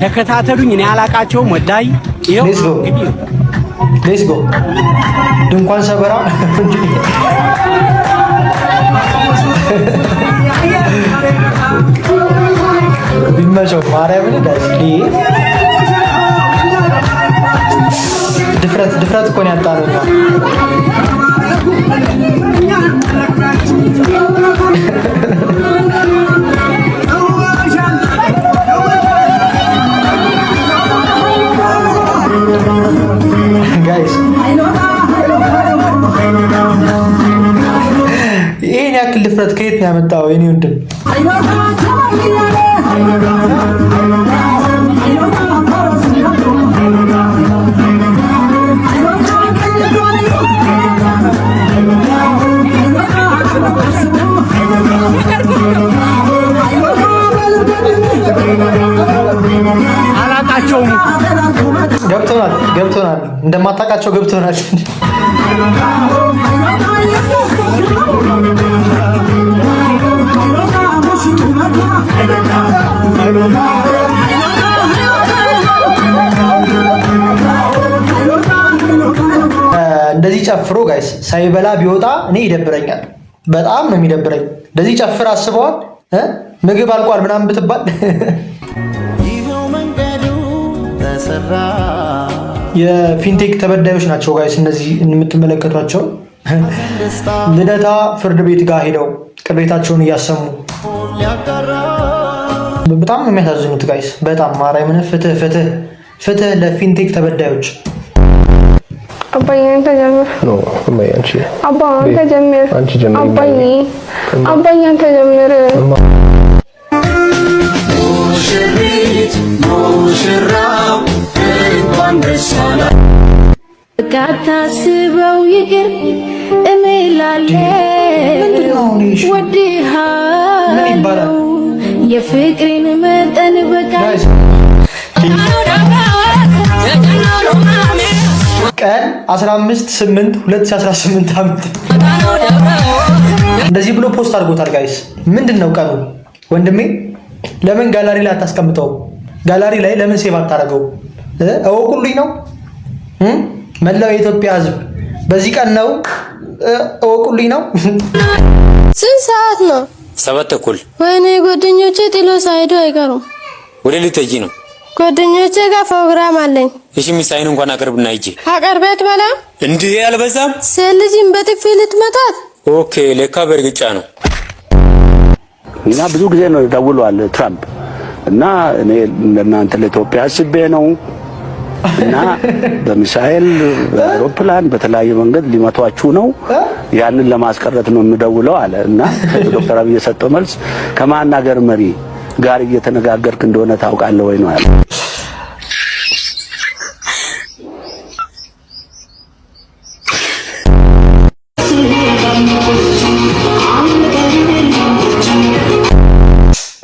ተከታተሉኝ። እኔ አላውቃቸውም ወዳይ ይሄው እንግዲህ ሌትስ ጎ ድንኳን ሰበራ ቢመቸው ማርያምን ጋይስ ድፍረት እኮ ነው ያጣነው። ጋይስ ይሄን ያክል ድፍረት ከየት ነው ያመጣው? የኔ ወንድም አላቃቸውም። ገብቶናል። እንደማታውቃቸው ገብቶናል። እንደዚህ ጨፍሮ ጋይስ ሳይበላ ቢወጣ እኔ ይደብረኛል። በጣም ነው የሚደብረኝ። እንደዚህ ጨፍር አስበዋል። ምግብ አልቋል ምናምን ብትባል የፊንቴክ ተበዳዮች ናቸው ጋይስ እነዚህ የምትመለከቷቸው። ልደታ ፍርድ ቤት ጋር ሄደው ቅሬታቸውን እያሰሙ በጣም ነው የሚያሳዝኑት ጋይስ። በጣም ማርያምን ፍትህ ፍትህ ለፊንቴክ ተበዳዮች። አባዬ አንተ ጀምር። እማዬ አንቺ አባ አንተ ጀምር። አንቺ ጀምር። አባዬ አንተ ጀምር። ሙሽራው እንኳን ደስ አለ ካታስበው ይቅር እምላለሁ ወድሃለሁ የፍቅሬን መጠን በቃ ቀን 15/8/2018 ዓመት እንደዚህ ብሎ ፖስት አድርጎታል። ጋይስ ምንድነው ቀኑ? ወንድሜ ለምን ጋላሪ ላይ አታስቀምጠው? ጋላሪ ላይ ለምን ሴቭ አታረገው? እወቁልኝ ነው መላው የኢትዮጵያ ሕዝብ በዚህ ቀን ነው እወቁልኝ ነው። ስንት ሰዓት ነው? 7:15 ወይኔ ጓደኞቼ ጥሎ ሳይሄዱ አይቀሩም። ወደ ልትሄጂ ነው? ጓደኞቼ ጋር ፕሮግራም አለኝ። እሺ ሚሳይን እንኳን አቅርብና ሂጂ። አቅርቤት በላ እንዴ አልበዛም? ሰልጂን በጥፊ ልትመታት? ኦኬ ለካ በርግጫ ነው። እና ብዙ ጊዜ ነው ደውሏል ትራምፕ እና እኔ ለእናንተ ለኢትዮጵያ አስቤ ነው እና በሚሳኤል በአውሮፕላን በተለያየ መንገድ ሊመቷችሁ ነው፣ ያንን ለማስቀረት ነው የምደውለው አለ። እና ዶክተር አብይ የሰጠው መልስ ከማን ሀገር መሪ ጋር እየተነጋገርክ እንደሆነ ታውቃለህ ወይ ነው ያለው።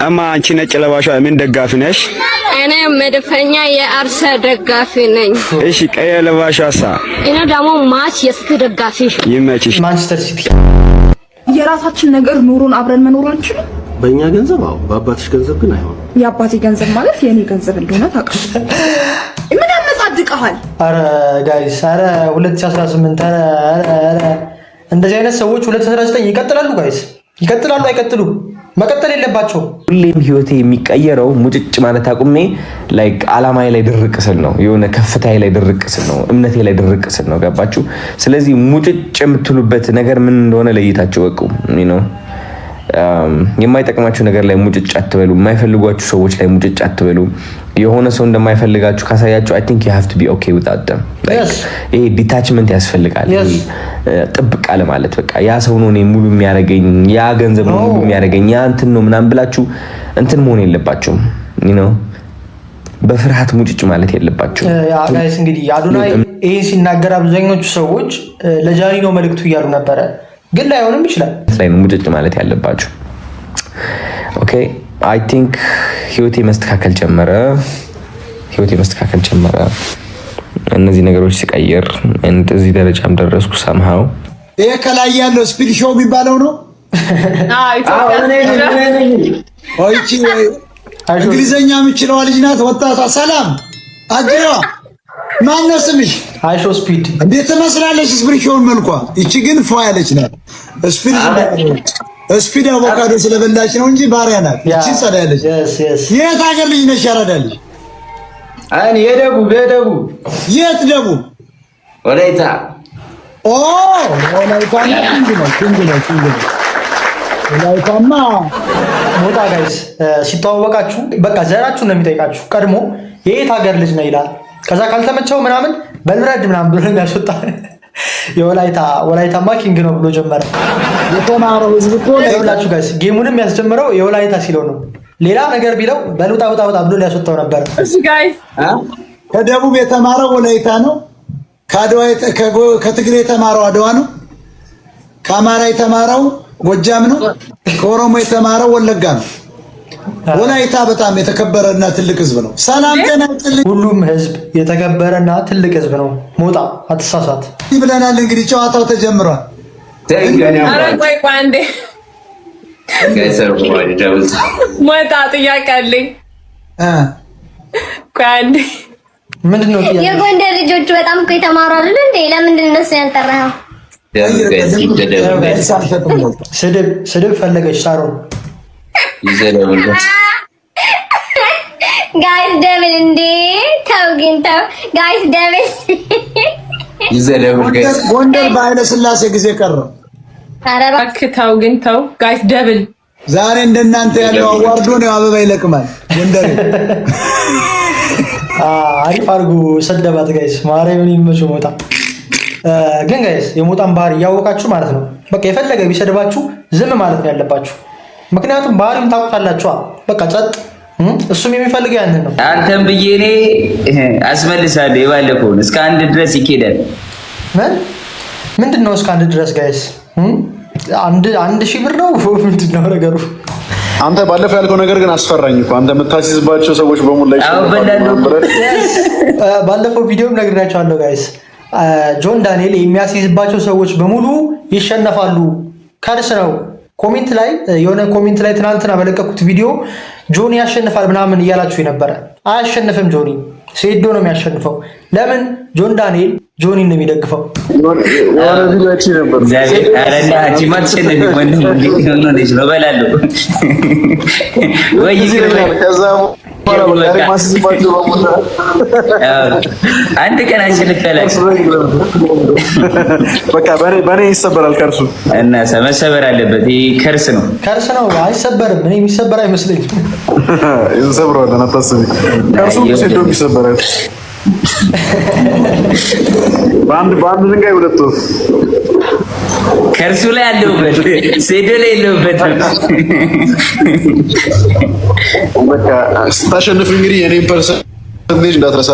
እማ አንቺ ነጭ ለባሿ ምን ደጋፊ ነሽ? እኔ መድፈኛ የአርሰ ደጋፊ ነኝ። እሺ ቀይ ለባሿሳ? እኔ ደግሞ ማች የሲቲ ደጋፊ። ይመችሽ። ማንቸስተር ሲቲ የራሳችን ነገር ኑሮን አብረን መኖር አንችልም። በእኛ ገንዘብ አዎ፣ በአባትሽ ገንዘብ ግን አይሆንም። የአባቴ ገንዘብ ማለት የኔ ገንዘብ እንደሆነ ታውቃለህ። ምን ያመጻድቅሃል? አረ ጋይስ፣ አረ 2018 አረ እንደዚህ አይነት ሰዎች 2019 ይቀጥላሉ ጋይስ፣ ይቀጥላሉ አይቀጥሉም? መቀጠል የለባቸው። ሁሌም ህይወቴ የሚቀየረው ሙጭጭ ማለት አቁሜ ላይክ አላማዬ ላይ ድርቅ ስል ነው፣ የሆነ ከፍታዬ ላይ ድርቅ ስል ነው፣ እምነቴ ላይ ድርቅ ስል ነው። ገባችሁ? ስለዚህ ሙጭጭ የምትሉበት ነገር ምን እንደሆነ ለይታችሁ ወቁ። ነው የማይጠቅማችሁ ነገር ላይ ሙጭጭ አትበሉ። የማይፈልጓችሁ ሰዎች ላይ ሙጭጭ አትበሉ። የሆነ ሰው እንደማይፈልጋችሁ ካሳያችሁ I think you have to be okay with that. ይሄ ዲታችመንት ያስፈልጋል። ጥብቅ አለ ማለት በቃ ያ ሰው ነው እኔ ሙሉ የሚያደርገኝ፣ ያ ገንዘብ ነው ሙሉ የሚያደርገኝ፣ ያ እንትን ነው ምናምን ብላችሁ እንትን መሆን የለባችሁም። በፍርሃት ሙጭጭ ማለት የለባችሁም። ጋይስ እንግዲህ አዶናይ ይሄን ሲናገር አብዛኞቹ ሰዎች ለጃኒ ነው መልእክቱ እያሉ ነበረ፣ ግን ላይሆንም ይችላል። ላይ ነው ሙጭጭ ማለት ያለባችሁ። ኦኬ አይ ቲንክ ህይወቴ መስተካከል ጀመረ። እነዚህ ነገሮች ሲቀየር እዚህ ደረጃም ደረስኩ። ሰምሃው ይሄ ከላይ ያለው ስፒድ ሾው የሚባለው ነው። እንግሊዘኛ የምችለዋ ልጅ ናት፣ ወጣቷ ሰላም አጅሬዋ። ማነው ስምሽ? አይሾ ስፒድ እንዴት ትመስላለች? ስፒድ ሾውን መልኳ። ይቺ ግን ፏ ያለች ናት። ስፒድ አቮካዶ ስለበላች ነው እንጂ ባሪያ ናት። ይቺ ጸዳ ያለች። የት ሀገር ልጅ ነሽ? ያረዳል። እኔ የደቡብ የት ደቡብ? ወላይታ። ኦ ወላይታማ ወላይታማ ሞጣ ጋይስ ሲተዋወቃችሁ በቃ ዘራችሁ ነው የሚጠይቃችሁ። ቀድሞ የየት ሀገር ልጅ ነው ይላል። ከዛ ካልተመቸው ምናምን በልረድ ምናምን ብሎ የሚያስወጣ ወላይታማ ኪንግ ነው ብሎ ጀመረ። የተማረው ህዝብ እኮ ይኸውላችሁ ጋይስ ጌሙንም ያስጀምረው የወላይታ ሲለው ነው። ሌላ ነገር ቢለው በሉጣ ውጣ ብሎ ሊያስወጣው ነበር። እሺ ጋይስ ከደቡብ የተማረው ወላይታ ነው። ከትግሬ የተማረው አድዋ ነው። ከአማራ የተማረው ጎጃም ነው። ከኦሮሞ የተማረው ወለጋ ነው። ወላይታ በጣም የተከበረና ትልቅ ህዝብ ነው። ሰላም ጤና ይስጥልኝ። ሁሉም ህዝብ የተከበረና ትልቅ ህዝብ ነው። ሞጣ አትሳሳት ብለናል። እንግዲህ ጨዋታው ተጀምሯል። ኧረ ቆይ አንዴ ሞጣ ጥያቄ አለኝ። ቆይ አንዴ ምንድነው ጥያቄ? የጎንደር ልጆች በጣም እኮ የተማሩ አይደል እንዴ? ለምንድን ነው እነሱ ያልጠራኸው? ስድብ ፈለገች ሳሮን ጋይስ ደብል እንዴ! ተው ግን ተው ጋይስ ደብል ጎንደር በኃይለ ሥላሴ ጊዜ ቀረ። ኧረ እባክህ ተው ግን ተው ጋይስ ደብል ዛሬ እንደናንተ ያለው አዋርዶ ነው አበባ ይለቅማል ጎንደር አሪፍ አድርጎ ሰደባት ጋይስ። ማርያምን ይመችው ሞጣ። ግን ጋይስ የሞጣን ባህሪ እያወቃችሁ ማለት ነው በቃ የፈለገ ቢሰድባችሁ ዝም ማለት ነው ያለባችሁ። ምክንያቱም ባህሪውን ታውቁታላችሁ። በቃ ጸጥ። እሱም የሚፈልገው ያንን ነው። አንተም ብዬ እኔ አስመልሳለሁ። የባለፈውን እስከ 1 ድረስ ይኬዳል። ምንድነው እስከ 1 ድረስ ጋይስ? 1,000 ብር ነው ምንድነው ነገሩ? አንተ ባለፈው ያልከው ነገር ግን አስፈራኝ እኮ። አንተ የምታስይዝባቸው ሰዎች በሙሉ ላይ ባለፈው ቪዲዮም ነግሬያቸዋለሁ ጋይስ። ጆን ዳንኤል የሚያስይዝባቸው ሰዎች በሙሉ ይሸነፋሉ። ከርስ ነው። ኮሜንት ላይ የሆነ ኮሜንት ላይ ትናንትና በለቀኩት ቪዲዮ ጆኒ ያሸንፋል ምናምን እያላችሁ የነበረ። አያሸንፍም። ጆኒ ሴዶ ነው የሚያሸንፈው። ለምን? ጆን ዳንኤል ጆኒ ነው የሚደግፈው። አንድ ቀን አሸንፈላል። በቃ በኔ ይሰበራል ከርሱ እና መሰበር አለበት። ይሄ ከርስ ነው፣ ከርስ ነው። አይሰበርም። እኔ የሚሰበር አይመስለኝም። እንሰብረዋለን፣ አታስቢ። ከርሱ ሴዶ ይሰበራል። በአንድ ድንጋይ 2 ወፍ። ከርሱ ላይ ያለውበት ሴዶ ላይ ያለውበት። በቃ ስታሸንፍ እንግዲህ የኔን ፐርሰንቴጅ እንዳትረሳ።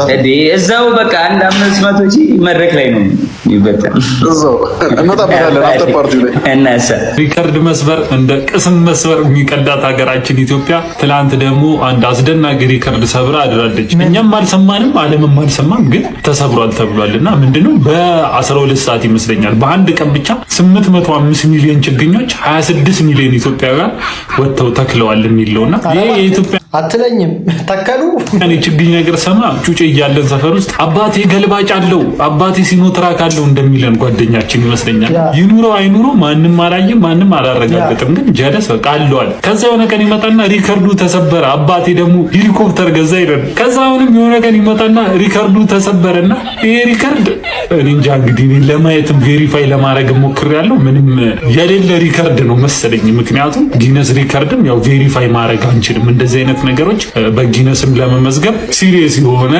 እዛው በቃ 500 ሺህ መድረክ ላይ ነው ይበጣል። እዛው እንጠብቃለን አፍተር ፓርቲው ላይ እናሳ ሪከርድ መስበር እንደ ቅስም መስበር የሚቀዳት ሀገራችን ኢትዮጵያ ትላንት ደግሞ አንድ አስደናቂ ሪከርድ ሰብራ አድራለች። እኛም አልሰማንም፣ ዓለምም አልሰማም፣ ግን ተሰብሯል ተብሏልና ምንድነው በ12 ሰዓት ይመስለኛል በአንድ ቀን ብቻ 805 ሚሊዮን ችግኞች 26 ሚሊዮን ኢትዮጵያውያን ወጥተው ተክለዋል የሚለውና ይሄ የኢትዮጵያ አትለኝም ተከሉ። እኔ ችግኝ ነገር ሰማ ጩጬ እያለን ሰፈር ውስጥ አባቴ ገልባጭ አለው አባቴ ሲኖትራክ አለው እንደሚለን ጓደኛችን ይመስለኛል። ይኑረው አይኑረው ማንም አላየም፣ ማንም አላረጋገጥም፣ ግን ጀለስ በቃ አለዋል። ከዛ የሆነ ቀን ይመጣና ሪከርዱ ተሰበረ፣ አባቴ ደግሞ ሄሊኮፕተር ገዛ ይላል። ከዛ አሁንም የሆነ ቀን ይመጣና ሪከርዱ ተሰበረና ይሄ ሪከርድ እኔ እንጃ እንግዲህ እኔ ለማየትም ቬሪፋይ ለማድረግ ሞክሬያለሁ። ምንም የሌለ ሪከርድ ነው መሰለኝ። ምክንያቱም ጊነስ ሪከርድም ያው ቬሪፋይ ማድረግ አንችልም እንደዚህ አይነት ነገሮች በጊነስም ለመመዝገብ ሲሪየስ የሆነ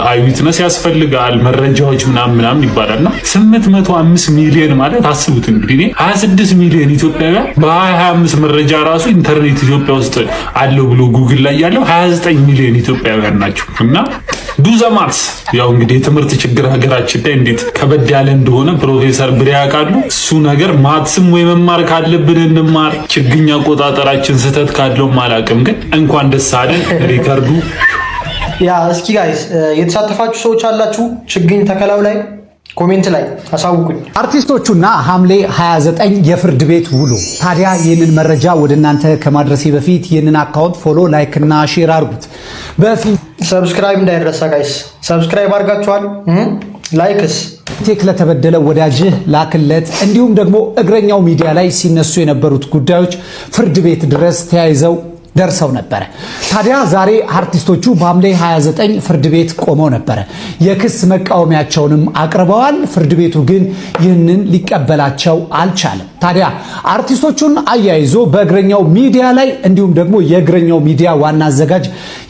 አይዊትነስ ያስፈልጋል፣ መረጃዎች ምናምን ይባላልና 805 ሚሊዮን ማለት አስቡት እንግዲህ 26 ሚሊዮን ኢትዮጵያውያን በ2025 መረጃ ራሱ ኢንተርኔት ኢትዮጵያ ውስጥ አለው ብሎ ጉግል ላይ ያለው 29 ሚሊዮን ኢትዮጵያውያን ናቸው። እና ዱዘማትስ ያው እንግዲህ የትምህርት ችግር ሀገራችን ላይ እንዴት ከበድ ያለ እንደሆነ ፕሮፌሰር ብሬ ያውቃሉ። እሱ ነገር ማትስም ወይ መማር ካለብን እንማር፣ ችግኝ አቆጣጠራችን ስህተት ካለው አላውቅም፣ ግን እንኳን ደስ አለን ሪከርዱ። ያ እስኪ ጋይስ የተሳተፋችሁ ሰዎች አላችሁ ችግኝ ተከላው ላይ ኮሜንት ላይ አሳውቁኝ። አርቲስቶቹና ሐምሌ 29 የፍርድ ቤት ውሎ። ታዲያ ይህንን መረጃ ወደ እናንተ ከማድረሴ በፊት ይህንን አካውንት ፎሎ፣ ላይክ እና ሼር አድርጉት። በፊት ሰብስክራይብ እንዳይረሳ ጋይስ። ሰብስክራይብ አድርጋችኋል? ላይክስ ቴክ ለተበደለ ወዳጅህ ላክለት። እንዲሁም ደግሞ እግረኛው ሚዲያ ላይ ሲነሱ የነበሩት ጉዳዮች ፍርድ ቤት ድረስ ተያይዘው ደርሰው ነበረ። ታዲያ ዛሬ አርቲስቶቹ በሐምሌ 29 ፍርድ ቤት ቆመው ነበረ። የክስ መቃወሚያቸውንም አቅርበዋል። ፍርድ ቤቱ ግን ይህንን ሊቀበላቸው አልቻለም። ታዲያ አርቲስቶቹን አያይዞ በእግረኛው ሚዲያ ላይ እንዲሁም ደግሞ የእግረኛው ሚዲያ ዋና አዘጋጅ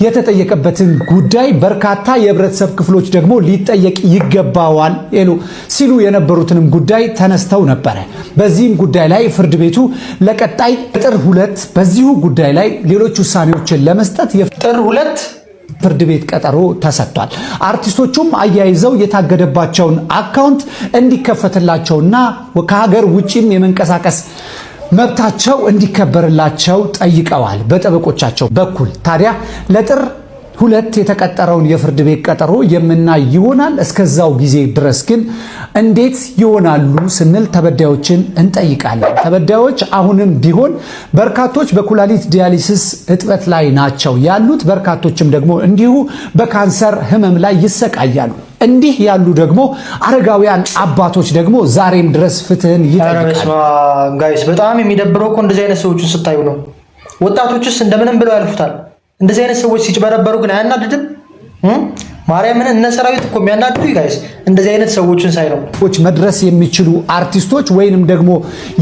የተጠየቀበትን ጉዳይ በርካታ የህብረተሰብ ክፍሎች ደግሞ ሊጠየቅ ይገባዋል ሲሉ የነበሩትንም ጉዳይ ተነስተው ነበረ። በዚህም ጉዳይ ላይ ፍርድ ቤቱ ለቀጣይ ጥር 2 በዚሁ ጉዳይ ላይ ሌሎች ውሳኔዎችን ለመስጠት ጥር 2 ፍርድ ቤት ቀጠሮ ተሰጥቷል። አርቲስቶቹም አያይዘው የታገደባቸውን አካውንት እንዲከፈትላቸውና ከሀገር ውጪም የመንቀሳቀስ መብታቸው እንዲከበርላቸው ጠይቀዋል በጠበቆቻቸው በኩል። ታዲያ ለጥር 2 የተቀጠረውን የፍርድ ቤት ቀጠሮ የምናይ ይሆናል። እስከዛው ጊዜ ድረስ ግን እንዴት ይሆናሉ ስንል ተበዳዮችን እንጠይቃለን። ተበዳዮች አሁንም ቢሆን በርካቶች በኩላሊት ዲያሊሲስ እጥበት ላይ ናቸው ያሉት። በርካቶችም ደግሞ እንዲሁ በካንሰር ህመም ላይ ይሰቃያሉ። እንዲህ ያሉ ደግሞ አረጋውያን አባቶች ደግሞ ዛሬም ድረስ ፍትህን ይጠይቃሉ። ጋይስ በጣም የሚደብረው እኮ እንደዚህ አይነት ሰዎችን ስታዩ ነው። ወጣቶችስ እንደምንም ብለው ያልፉታል። እንደዚህ አይነት ሰዎች ሲጭበረበሩ ግን አያናድድም? ማርያምን እነ ሰራዊት እኮ የሚያናድዱ ጋይስ እንደዚህ አይነት ሰዎችን ሳይ ነው። መድረስ የሚችሉ አርቲስቶች ወይንም ደግሞ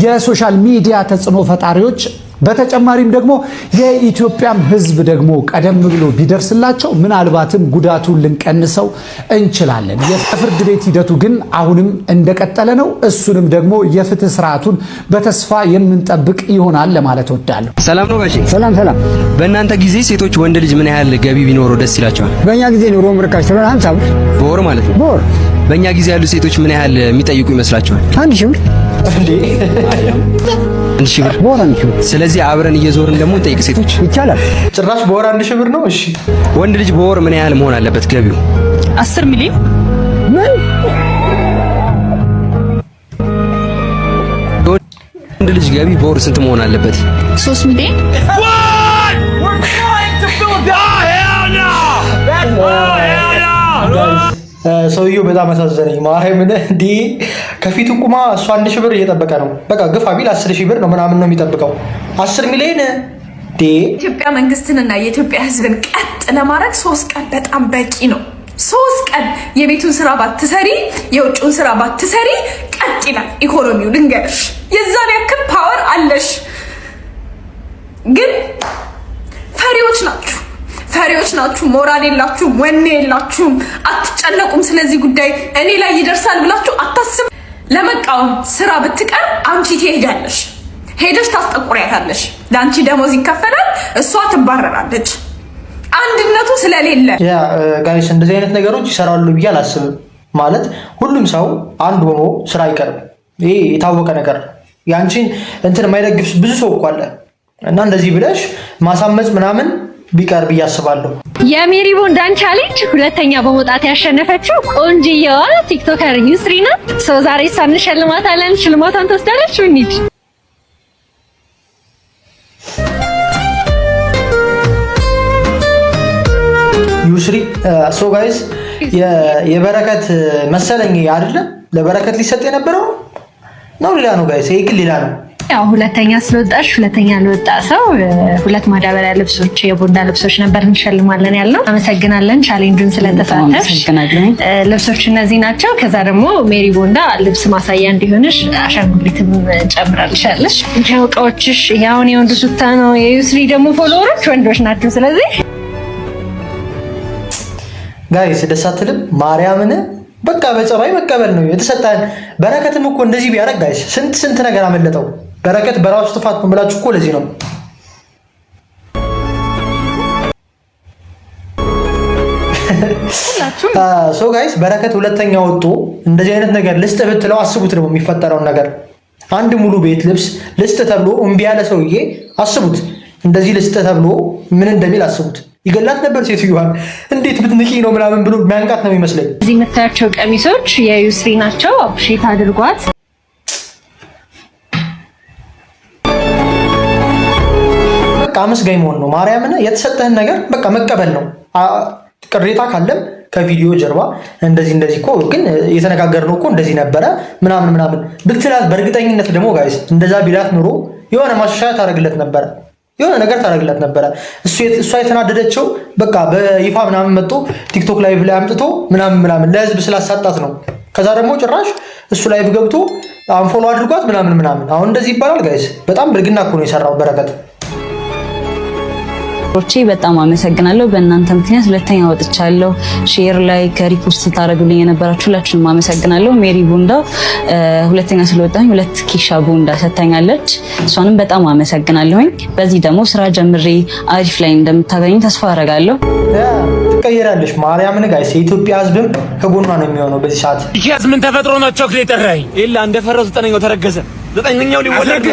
የሶሻል ሚዲያ ተጽዕኖ ፈጣሪዎች በተጨማሪም ደግሞ የኢትዮጵያም ህዝብ ደግሞ ቀደም ብሎ ቢደርስላቸው ምናልባትም ጉዳቱን ልንቀንሰው እንችላለን። የፍርድ ቤት ሂደቱ ግን አሁንም እንደቀጠለ ነው። እሱንም ደግሞ የፍትህ ስርዓቱን በተስፋ የምንጠብቅ ይሆናል ለማለት እወዳለሁ። ሰላም ነው ጋሼ? ሰላም ሰላም። በእናንተ ጊዜ ሴቶች ወንድ ልጅ ምን ያህል ገቢ ቢኖረው ደስ ይላቸዋል? በእኛ ጊዜ ኑሮ ርካሽ ስለሆነ 50 ብር በወር ማለት ነው። በወር በእኛ ጊዜ ያሉ ሴቶች ምን ያህል የሚጠይቁ ይመስላችኋል? 1000 ብር እንዴ? 1000 ብር በወር 1000 ብር። ስለዚህ አብረን እየዞርን ደግሞ እንጠይቅ ሴቶች ይቻላል። ጭራሽ በወር 1000 ብር ነው? እሺ ወንድ ልጅ በወር ምን ያህል መሆን አለበት ገቢው? 10 ሚሊዮን። ምን ወንድ ልጅ ገቢ በወር ስንት መሆን አለበት? 3 ሚሊዮን። ሰውየው በጣም አሳዘነኝ። ማርያምን እንዴ ከፊቱ ቁማ እሱ 1000 ብር እየጠበቀ ነው። በቃ ግፋ ቢል 10000 ብር ነው ምናምን ነው የሚጠብቀው። 10 ሚሊዮን ዴ የኢትዮጵያ መንግስትንና የኢትዮጵያ ህዝብን ቀጥ ለማድረግ 3 ቀን በጣም በቂ ነው። 3 ቀን የቤቱን ስራ ባትሰሪ የውጭውን ስራ ባትሰሪ ቀጥ ይላል ኢኮኖሚው። ልንገርሽ የዛን ያክል ፓወር አለሽ። ግን ፈሪዎች ናችሁ። ሞራል የላችሁም፣ ወኔ የላችሁም፣ አትጨነቁም። ስለዚህ ጉዳይ እኔ ላይ ይደርሳል ብላችሁ አታስብ። ለመቃወም ስራ ብትቀር አንቺ ትሄዳለሽ፣ ሄደሽ ታስጠቁሪያታለሽ። ለአንቺ ደሞዝ ይከፈላል፣ እሷ ትባረራለች። አንድነቱ ስለሌለ ያ ጋይስ እንደዚህ አይነት ነገሮች ይሰራሉ ብዬ አላስብም። ማለት ሁሉም ሰው አንድ ሆኖ ስራ አይቀርም። ይሄ የታወቀ ነገር። ያንቺን እንትን የማይደግፍ ብዙ ሰው እኮ አለ እና እንደዚህ ብለሽ ማሳመጽ ምናምን ቢቀር ብዬ አስባለሁ። የሜሪ ቦንዳን ቻሌንጅ ሁለተኛ በመውጣት ያሸነፈችው ቆንጅየዋ ቲክቶከር ዩስሪ ናት። ሰው ዛሬ እሷን እንሸልማታለን። ሽልማቷን ትወስዳለች። እንሂድ። ዩስሪ ሶ ጋይስ የበረከት መሰለኝ አይደለ? ለበረከት ሊሰጥ የነበረው ነው ሌላ ነው ጋይስ። ይሄ ግን ሌላ ነው። ያው ሁለተኛ ስለወጣሽ ሁለተኛ ለወጣ ሰው 2 ማዳበሪያ ልብሶች የቦንዳ ልብሶች ነበር እንሸልማለን ያለው። አመሰግናለን ቻሌንጁን ስለተሳተፍሽ። ልብሶች እነዚህ ናቸው። ከዛ ደግሞ ሜሪ ቦንዳ ልብስ ማሳያ እንዲሆንሽ አሻንጉሊትም ጨምራልሻለሽ። እቃዎችሽ ያውን የወንድ ሱታ ነው። የዩስሪ ደግሞ ፎሎወሮች ወንዶች ናቸው። ስለዚህ ጋይስ ደስ አትልም? ማርያምን በቃ በጸባይ መቀበል ነው የተሰጠን። በረከትም እኮ እንደዚህ ቢያደርግ ጋይስ ስንት ነገር አመለጠው። በረከት በራሱ ጥፋት ነው የምላችሁ እኮ ለዚህ ነው። ሶ ጋይስ በረከት ሁለተኛ ወጡ። እንደዚህ አይነት ነገር ልስጥ ብትለው አስቡት ደግሞ የሚፈጠረውን ነገር። አንድ ሙሉ ቤት ልብስ ልስጥ ተብሎ እምቢ ያለ ሰውዬ አስቡት። እንደዚህ ልስጥ ተብሎ ምን እንደሚል አስቡት። ይገላት ነበር ሴትዮዋን። እንዴት ብትንቂ ነው ምናምን ብሎ የሚያንቃት ነው የሚመስለኝ። እዚህ የምታያቸው ቀሚሶች የዩስሪ ናቸው። አፕሪሼት አድርጓት። በቃ አመስጋኝ መሆን ነው። ማርያምን የተሰጠህን ነገር በቃ መቀበል ነው። ቅሬታ ካለም ከቪዲዮ ጀርባ እንደዚህ እኮ ግን የተነጋገርነው እኮ እንደዚህ ነበረ ምናምን ብትላት፣ በእርግጠኝነት ደግሞ ጋይስ እንደዛ ቢላት ኑሮ የሆነ ማሻሻያ ታደርግለት ነበረ። የሆነ ነገር ታደርግላት ነበረ። እሷ የተናደደችው በቃ በይፋ ምናምን መጥቶ ቲክቶክ ላይቭ ላይ አምጥቶ ምናምን ለህዝብ ስላሳጣት ነው። ከዛ ደግሞ ጭራሽ እሱ ላይቭ ገብቶ አንፎሎ አድርጓት ምናምን። አሁን እንደዚህ ይባላል ጋይስ? በጣም ብልግና እኮ ነው የሰራው በረከት። በጣም አመሰግናለሁ። በእናንተ ምክንያት ሁለተኛ ወጥቻለሁ። ሼር ላይ ከሪፖስት ታደርጉልኝ የነበራችሁ ሁላችሁንም አመሰግናለሁ። ሜሪ ቦንዳ ሁለተኛ ስለወጣኝ 2 ኪሻ ቦንዳ ሰጥታኛለች። እሷንም በጣም አመሰግናለሁኝ። በዚህ ደግሞ ስራ ጀምሬ አሪፍ ላይ እንደምታገኙ ተስፋ አደርጋለሁ። ትቀየራለሽ። ማርያምን ጋይስ የኢትዮጵያ ህዝብም ከጎኗ ነው የሚሆነው በዚህ ሰዓት። ይያዝ ምን ተፈጥሮ ነው ቾክሌት ጠራኝ ኢላ እንደፈረው 9ኛው ተረገዘ። 9ኛው ሊወለድ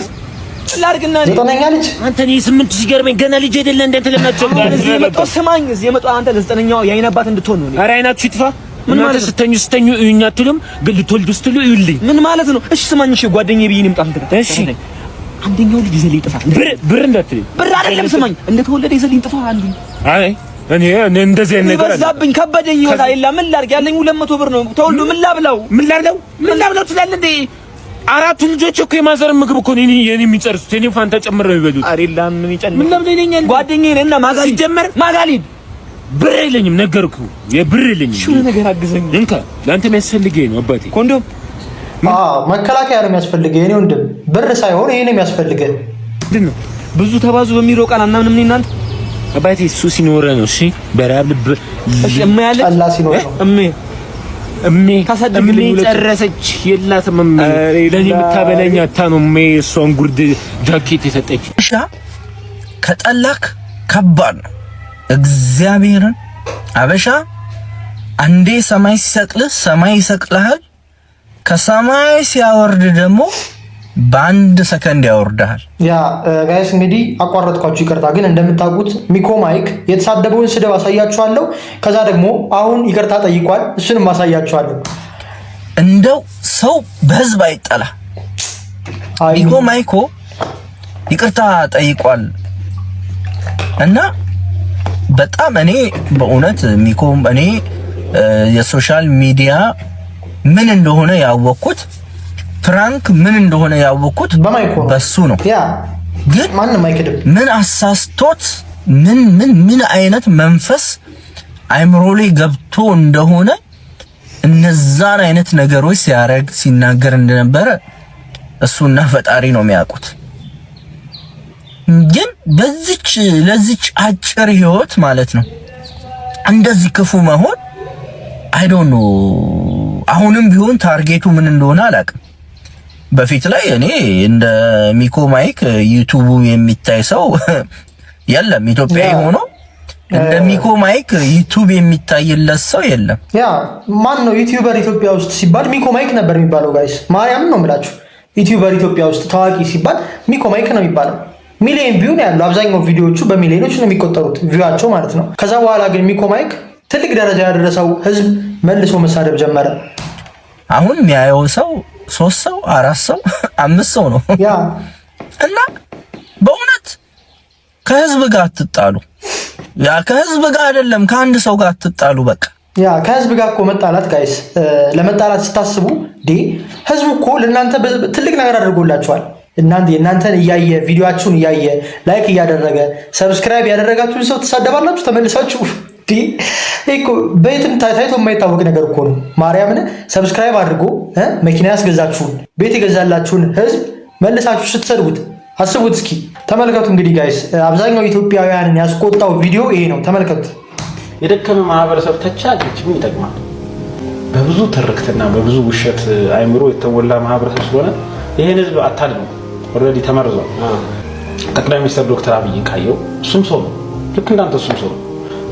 ላርግና ነው 9ኛ ልጅ አንተ ነው 8 ሲገርመኝ ገና ልጅ አይደለ እንደ ተለማቸው ጋር እዚህ የመጣው ስማኝ እዚህ የመጣው አንተ ለ9ኛው የአይን አባት እንድትሆን ነው። ኧረ አይናችሁ ይጥፋ። ምን ማለት ስተኙ እዩኝ አትሉም? ግን ልትወልዱ ስትሉ እዩልኝ ምን ማለት ነው? እሺ ስማኝ እሺ ጓደኛዬ ብዬ ነው የምጣፍ። እሺ አንደኛው ልጅ ይዘልኝ ጥፋ ብር እንዳትልኝ ብር አይደለም ስማኝ እንደተወለደ ይዘልኝ ጥፋ አንዱ አይ እኔ እንደዚህ አይነት ነገር በዛብኝ ከበደኝ ወላ ኢላ ምን ላርግ ያለኝ 200 ብር ነው ተወልዶ ምን ላብለው ትላለህ እንዴ? 4 ልጆች እኮ የማዘር ምግብ እኮ ነው የኔ የሚጨርሱት። የኔ ፋንታ ጨምረው ይበሉት። አሬላ ምን ይጨምር ምን ለምን ይለኛል ጓደኛዬ ነና ማጋሊ ጀመር ማጋሊ ብር የለኝም ነገርኩ። የብር የለኝም እሺ ነገር አግዘኝ እንካ ለአንተ የሚያስፈልገኝ ነው አባቴ ኮንዶም መከላከያ ነው የሚያስፈልገኝ። የኔ ወንድም ብር ሳይሆን ይሄ ነው የሚያስፈልገኝ። ምንድን ነው ብዙ ተባዙ በሚለው ቃል አናምንም እኔ እናንተ አባቴ እሱ ሲኖረ ነው እሺ በራብ ልብ እሺ እማያለ አላ ሲኖር ነው እሜ ታሳድግልኝ ጨረሰች የላትም ለኔ የምታበላኝ አታ ነው እሜ እሷን ጉርድ ጃኬት የሰጠች እሺ ከጠላክ ከባድ ነው እግዚአብሔርን አበሻ አንዴ ሰማይ ሲሰቅልህ ሰማይ ይሰቅልሃል ከሰማይ ሲያወርድ ደግሞ በአንድ ሰከንድ ያወርዳል ያ ጋይስ እንግዲህ አቋረጥኳችሁ ይቅርታ ግን እንደምታውቁት ሚኮ ማይክ የተሳደበውን ስድብ አሳያችኋለሁ ከዛ ደግሞ አሁን ይቅርታ ጠይቋል እሱንም አሳያችኋለሁ እንደው ሰው በህዝብ አይጠላ ሚኮ ማይኮ ይቅርታ ጠይቋል እና በጣም እኔ በእውነት ሚኮ እኔ የሶሻል ሚዲያ ምን እንደሆነ ያወቅኩት ፍራንክ ምን እንደሆነ ያወቅኩት በሱ ነው ያ ግን ማንንም አይከድም ምን አሳስቶት ምን አይነት መንፈስ አይምሮ ላይ ገብቶ እንደሆነ እነዛን አይነት ነገሮች ሲያረግ ሲናገር እንደነበረ እሱና ፈጣሪ ነው የሚያውቁት ግን ለዚች አጭር ህይወት ማለት ነው እንደዚህ ክፉ መሆን አይ ዶንት ኖ አሁንም ቢሆን ታርጌቱ ምን እንደሆነ አላውቅም በፊት ላይ እኔ እንደ ሚኮ ማይክ ዩቲዩብ የሚታይ ሰው የለም ኢትዮጵያዊ ሆኖ እንደ ሚኮ ማይክ ዩቲዩብ የሚታይለት ሰው የለም ያ ማን ነው ዩቲዩበር ኢትዮጵያ ውስጥ ሲባል ሚኮ ማይክ ነበር የሚባለው ጋይስ ማርያም ነው የምላችሁ ዩቲዩበር ኢትዮጵያ ውስጥ ታዋቂ ሲባል ሚኮ ማይክ ነው የሚባለው ሚሊዮን ቪው ነው ያለው አብዛኛው ቪዲዮዎቹ በሚሊዮኖች ነው የሚቆጠሩት ቪዋቸው ማለት ነው ከዛ በኋላ ግን ሚኮ ማይክ ትልቅ ደረጃ ያደረሰው ህዝብ መልሶ መሳደብ ጀመረ አሁን የሚያየው ሰው 3 ሰው 4 ሰው 5 ሰው ነው ያ እና በእውነት ከህዝብ ጋር አትጣሉ ያ ከህዝብ ጋር አይደለም ከአንድ ሰው ጋር አትጣሉ በቃ ያ ከህዝብ ጋር እኮ መጣላት ጋይስ ለመጣላት ስታስቡ ህዝቡ እኮ ለእናንተ ትልቅ ነገር አድርጎላችኋል እናንተን እያየ ቪዲዮአችሁን እያየ ላይክ እያደረገ ሰብስክራይብ ያደረጋችሁን ሰው ተሳደባላችሁ ተመልሳችሁ እኮ በየትም ታይቶ የማይታወቅ ነገር እኮ ነው ማርያምን ሰብስክራይብ አድርጎ መኪና ያስገዛችሁን ቤት የገዛላችሁን ህዝብ መልሳችሁ ስትሰድቡት አስቡት እስኪ ተመልከቱ እንግዲህ ጋይስ አብዛኛው ኢትዮጵያውያንን ያስቆጣው ቪዲዮ ይሄ ነው ተመልከቱ የደከመ ማህበረሰብ ተቻለች ምን ይጠቅማል በብዙ ትርክትና በብዙ ውሸት አይምሮ የተሞላ ማህበረሰብ ስለሆነ ይሄን ህዝብ አታል ነው ኦሬዲ ተመርዟል ጠቅላይ ሚኒስትር ዶክተር አብይን ካየው እሱም ሰው ነው ልክ እንዳንተ እሱም ሰው ነው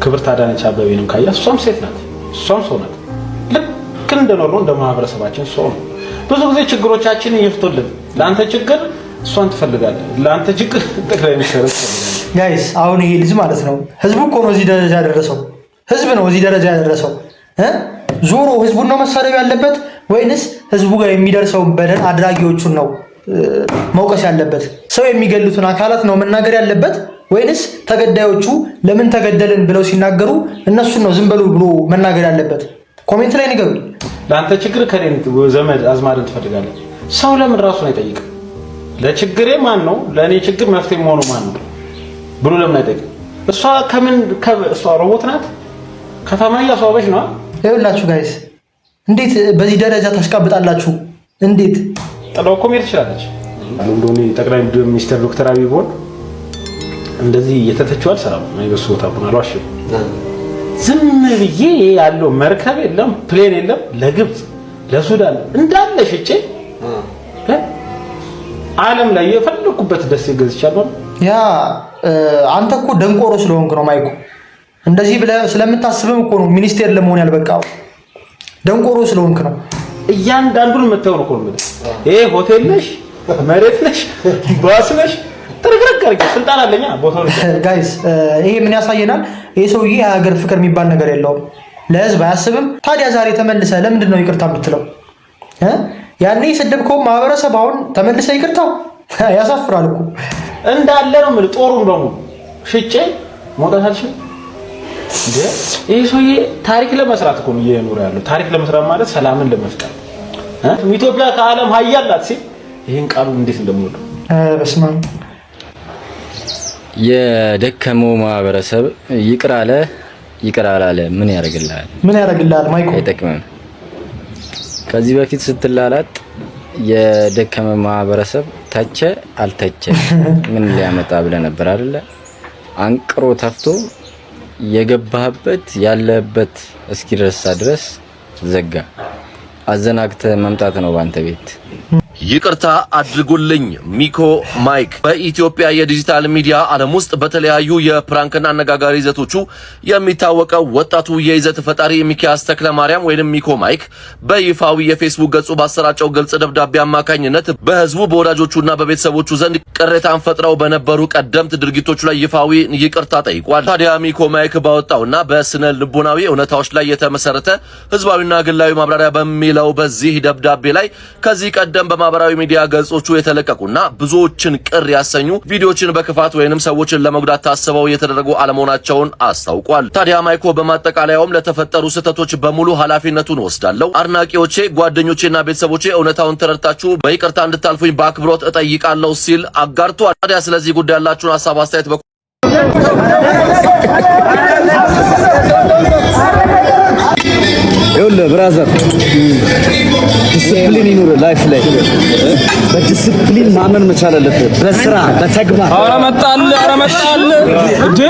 ክብርት አዳነች አበቤንም ካያ እሷም ሴት ናት እሷም ሰው ናት ልክ እንደኖርነው እንደ ማህበረሰባችን ሰው ነው ብዙ ጊዜ ችግሮቻችንን ይፍቱልን ለአንተ ችግር እሷን ትፈልጋለህ ለአንተ ችግር ጠቅላይ ሚኒስትር ትፈልጋለህ ጋይስ አሁን ይሄ ልጅ ማለት ነው ህዝቡ እኮ ነው እዚህ ደረጃ ያደረሰው ህዝብ ነው እዚህ ደረጃ ያደረሰው ዞሮ ህዝቡን ነው መሳደብ ያለበት ወይንስ ህዝቡ ጋር የሚደርሰውን በደል አድራጊዎቹን ነው መውቀስ ያለበት ሰው የሚገሉትን አካላት ነው መናገር ያለበት ወይንስ ተገዳዮቹ ለምን ተገደልን ብለው ሲናገሩ እነሱን ነው ዝም ብሎ መናገር ያለበት ኮሜንት ላይ ንገሩ ለአንተ ችግር ከኔ ዘመድ አዝማድን ትፈልጋለህ ሰው ለምን ራሱን አይጠይቅም ለችግሬ ማን ነው ለኔ ችግር መፍትሄ መሆኑ ማን ነው ብሎ ለምን አይጠይቅም እሷ እሷ ሮቦት ናት ከተማ ያሷበሽ ነው ይኸውላችሁ ጋይስ እንዴት በዚህ ደረጃ ታስቀብጣላችሁ እንዴት ጥለው ኮሜንት ይችላልች እንደሆነ ጠቅላይ ሚኒስትር ዶክተር አብይ ቦል እንደዚህ የተተቸዋል ሰላም አይበሱ ታቁና አልዋሽም ዝም ብዬ ያለው መርከብ የለም ፕሌን የለም ለግብጽ ለሱዳን እንዳለ ሽጬ ዓለም ላይ የፈለኩበት ደስ ይገዝቻለሁ ያ አንተ እኮ ደንቆሮ ስለሆንክ ነው ማይኩ እንደዚህ ብለህ ስለምታስብም እኮ ነው ሚኒስቴር ለመሆን ያልበቃው ደንቆሮ ስለሆንክ ነው እያንዳንዱን መተው ነው ማለት ይሄ ሆቴል ነሽ መሬት ነሽ ባስ ነሽ ተረጋጋ ስልጣን አለኛ ቦታው ጋይስ ይሄ ምን ያሳየናል ይሄ ሰውዬ የሀገር ፍቅር የሚባል ነገር የለውም ለህዝብ አያስብም ታዲያ ዛሬ ተመልሰ ለምንድን ነው ይቅርታ የምትለው ያኔ የሰደብከው ማህበረሰብ አሁን ተመልሰ ይቅርታ ያሳፍራል እኮ እንዳለ ነው ማለት ጦሩን በሙሉ ሽጬ መውጣት አልችልም እንዴ ይሄ ሰውዬ ታሪክ ለመስራት እኮ ነው እየኖረ ያለው ታሪክ ለመስራት ማለት ሰላምን ለመፍጠር ኢትዮጵያ ከዓለም ሀያል ናት ሲል ይሄን ቃሉ እንዴት እንደምወደው በስመ አብ የደከመው ማህበረሰብ ይቅር አላለ ምን ያደርግልሃል ማይኮ አይጠቅምም ከዚህ በፊት ስትላላጥ የደከመ ማህበረሰብ ተቸ አልተቸ ምን ሊያመጣ ብለ ነበር አይደለ? አንቅሮ ተፍቶ የገባህበት ያለበት እስኪረሳ ድረስ ዘጋ። አዘናግተ መምጣት ነው ባንተ ቤት። ይቅርታ አድርጉልኝ። ሚኮ ማይክ በኢትዮጵያ የዲጂታል ሚዲያ ዓለም ውስጥ በተለያዩ የፕራንክና አነጋጋሪ ይዘቶቹ የሚታወቀው ወጣቱ የይዘት ፈጣሪ ሚኪያስ ተክለማርያም ወይንም ሚኮ ማይክ በይፋዊ የፌስቡክ ገጹ ባሰራጨው ግልጽ ደብዳቤ አማካኝነት በህዝቡ በወዳጆቹና በቤተሰቦቹ ዘንድ ቅሬታን ፈጥረው በነበሩ ቀደምት ድርጊቶቹ ላይ ይፋዊ ይቅርታ ጠይቋል። ታዲያ ሚኮ ማይክ ባወጣውና በስነ ልቦናዊ እውነታዎች ላይ የተመሰረተ ህዝባዊና ግላዊ ማብራሪያ በሚለው በዚህ ደብዳቤ ላይ ከዚህ ቀደም በማህበራዊ ሚዲያ ገጾቹ የተለቀቁና ብዙዎችን ቅር ያሰኙ ቪዲዮዎችን በክፋት ወይንም ሰዎችን ለመጉዳት ታስበው የተደረጉ አለመሆናቸውን አስታውቋል። ታዲያ ማይኮ በማጠቃለያውም ለተፈጠሩ ስህተቶች በሙሉ ኃላፊነቱን ወስዳለሁ፣ አድናቂዎቼ፣ ጓደኞቼና ቤተሰቦቼ እውነታውን ተረድታችሁ በይቅርታ እንድታልፉኝ በአክብሮት እጠይቃለሁ ሲል አጋርቷል። ታዲያ ስለዚህ ጉዳይ ያላችሁን ሐሳብ አስተያየት ይኸውልህ ብራዘር ዲሲፕሊን ይኑር ላይፍ ላይ በዲሲፕሊን ማመን መቻል አለብህ። በስራ በተግባር ኧረ መጣል እንዴ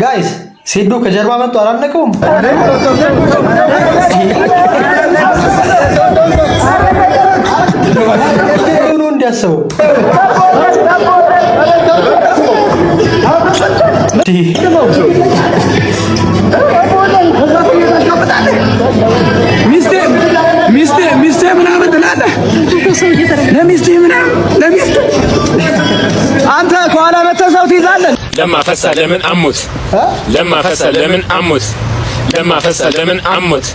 ጋይስ ሴዶ ከጀርባ መጥቶ አላነቀውም። ነው እንዲያስበው ሚስቴ ምናምን ትላለህ። ለሚስቴ ምናምን ለሚስቴ አንተ ከኋላ መተህ ሰው ትይዛለህ። ለማፈሳ ለምን አሙት ለማፈሳ ለምን አሙት ለማፈሳ ለምን አሙት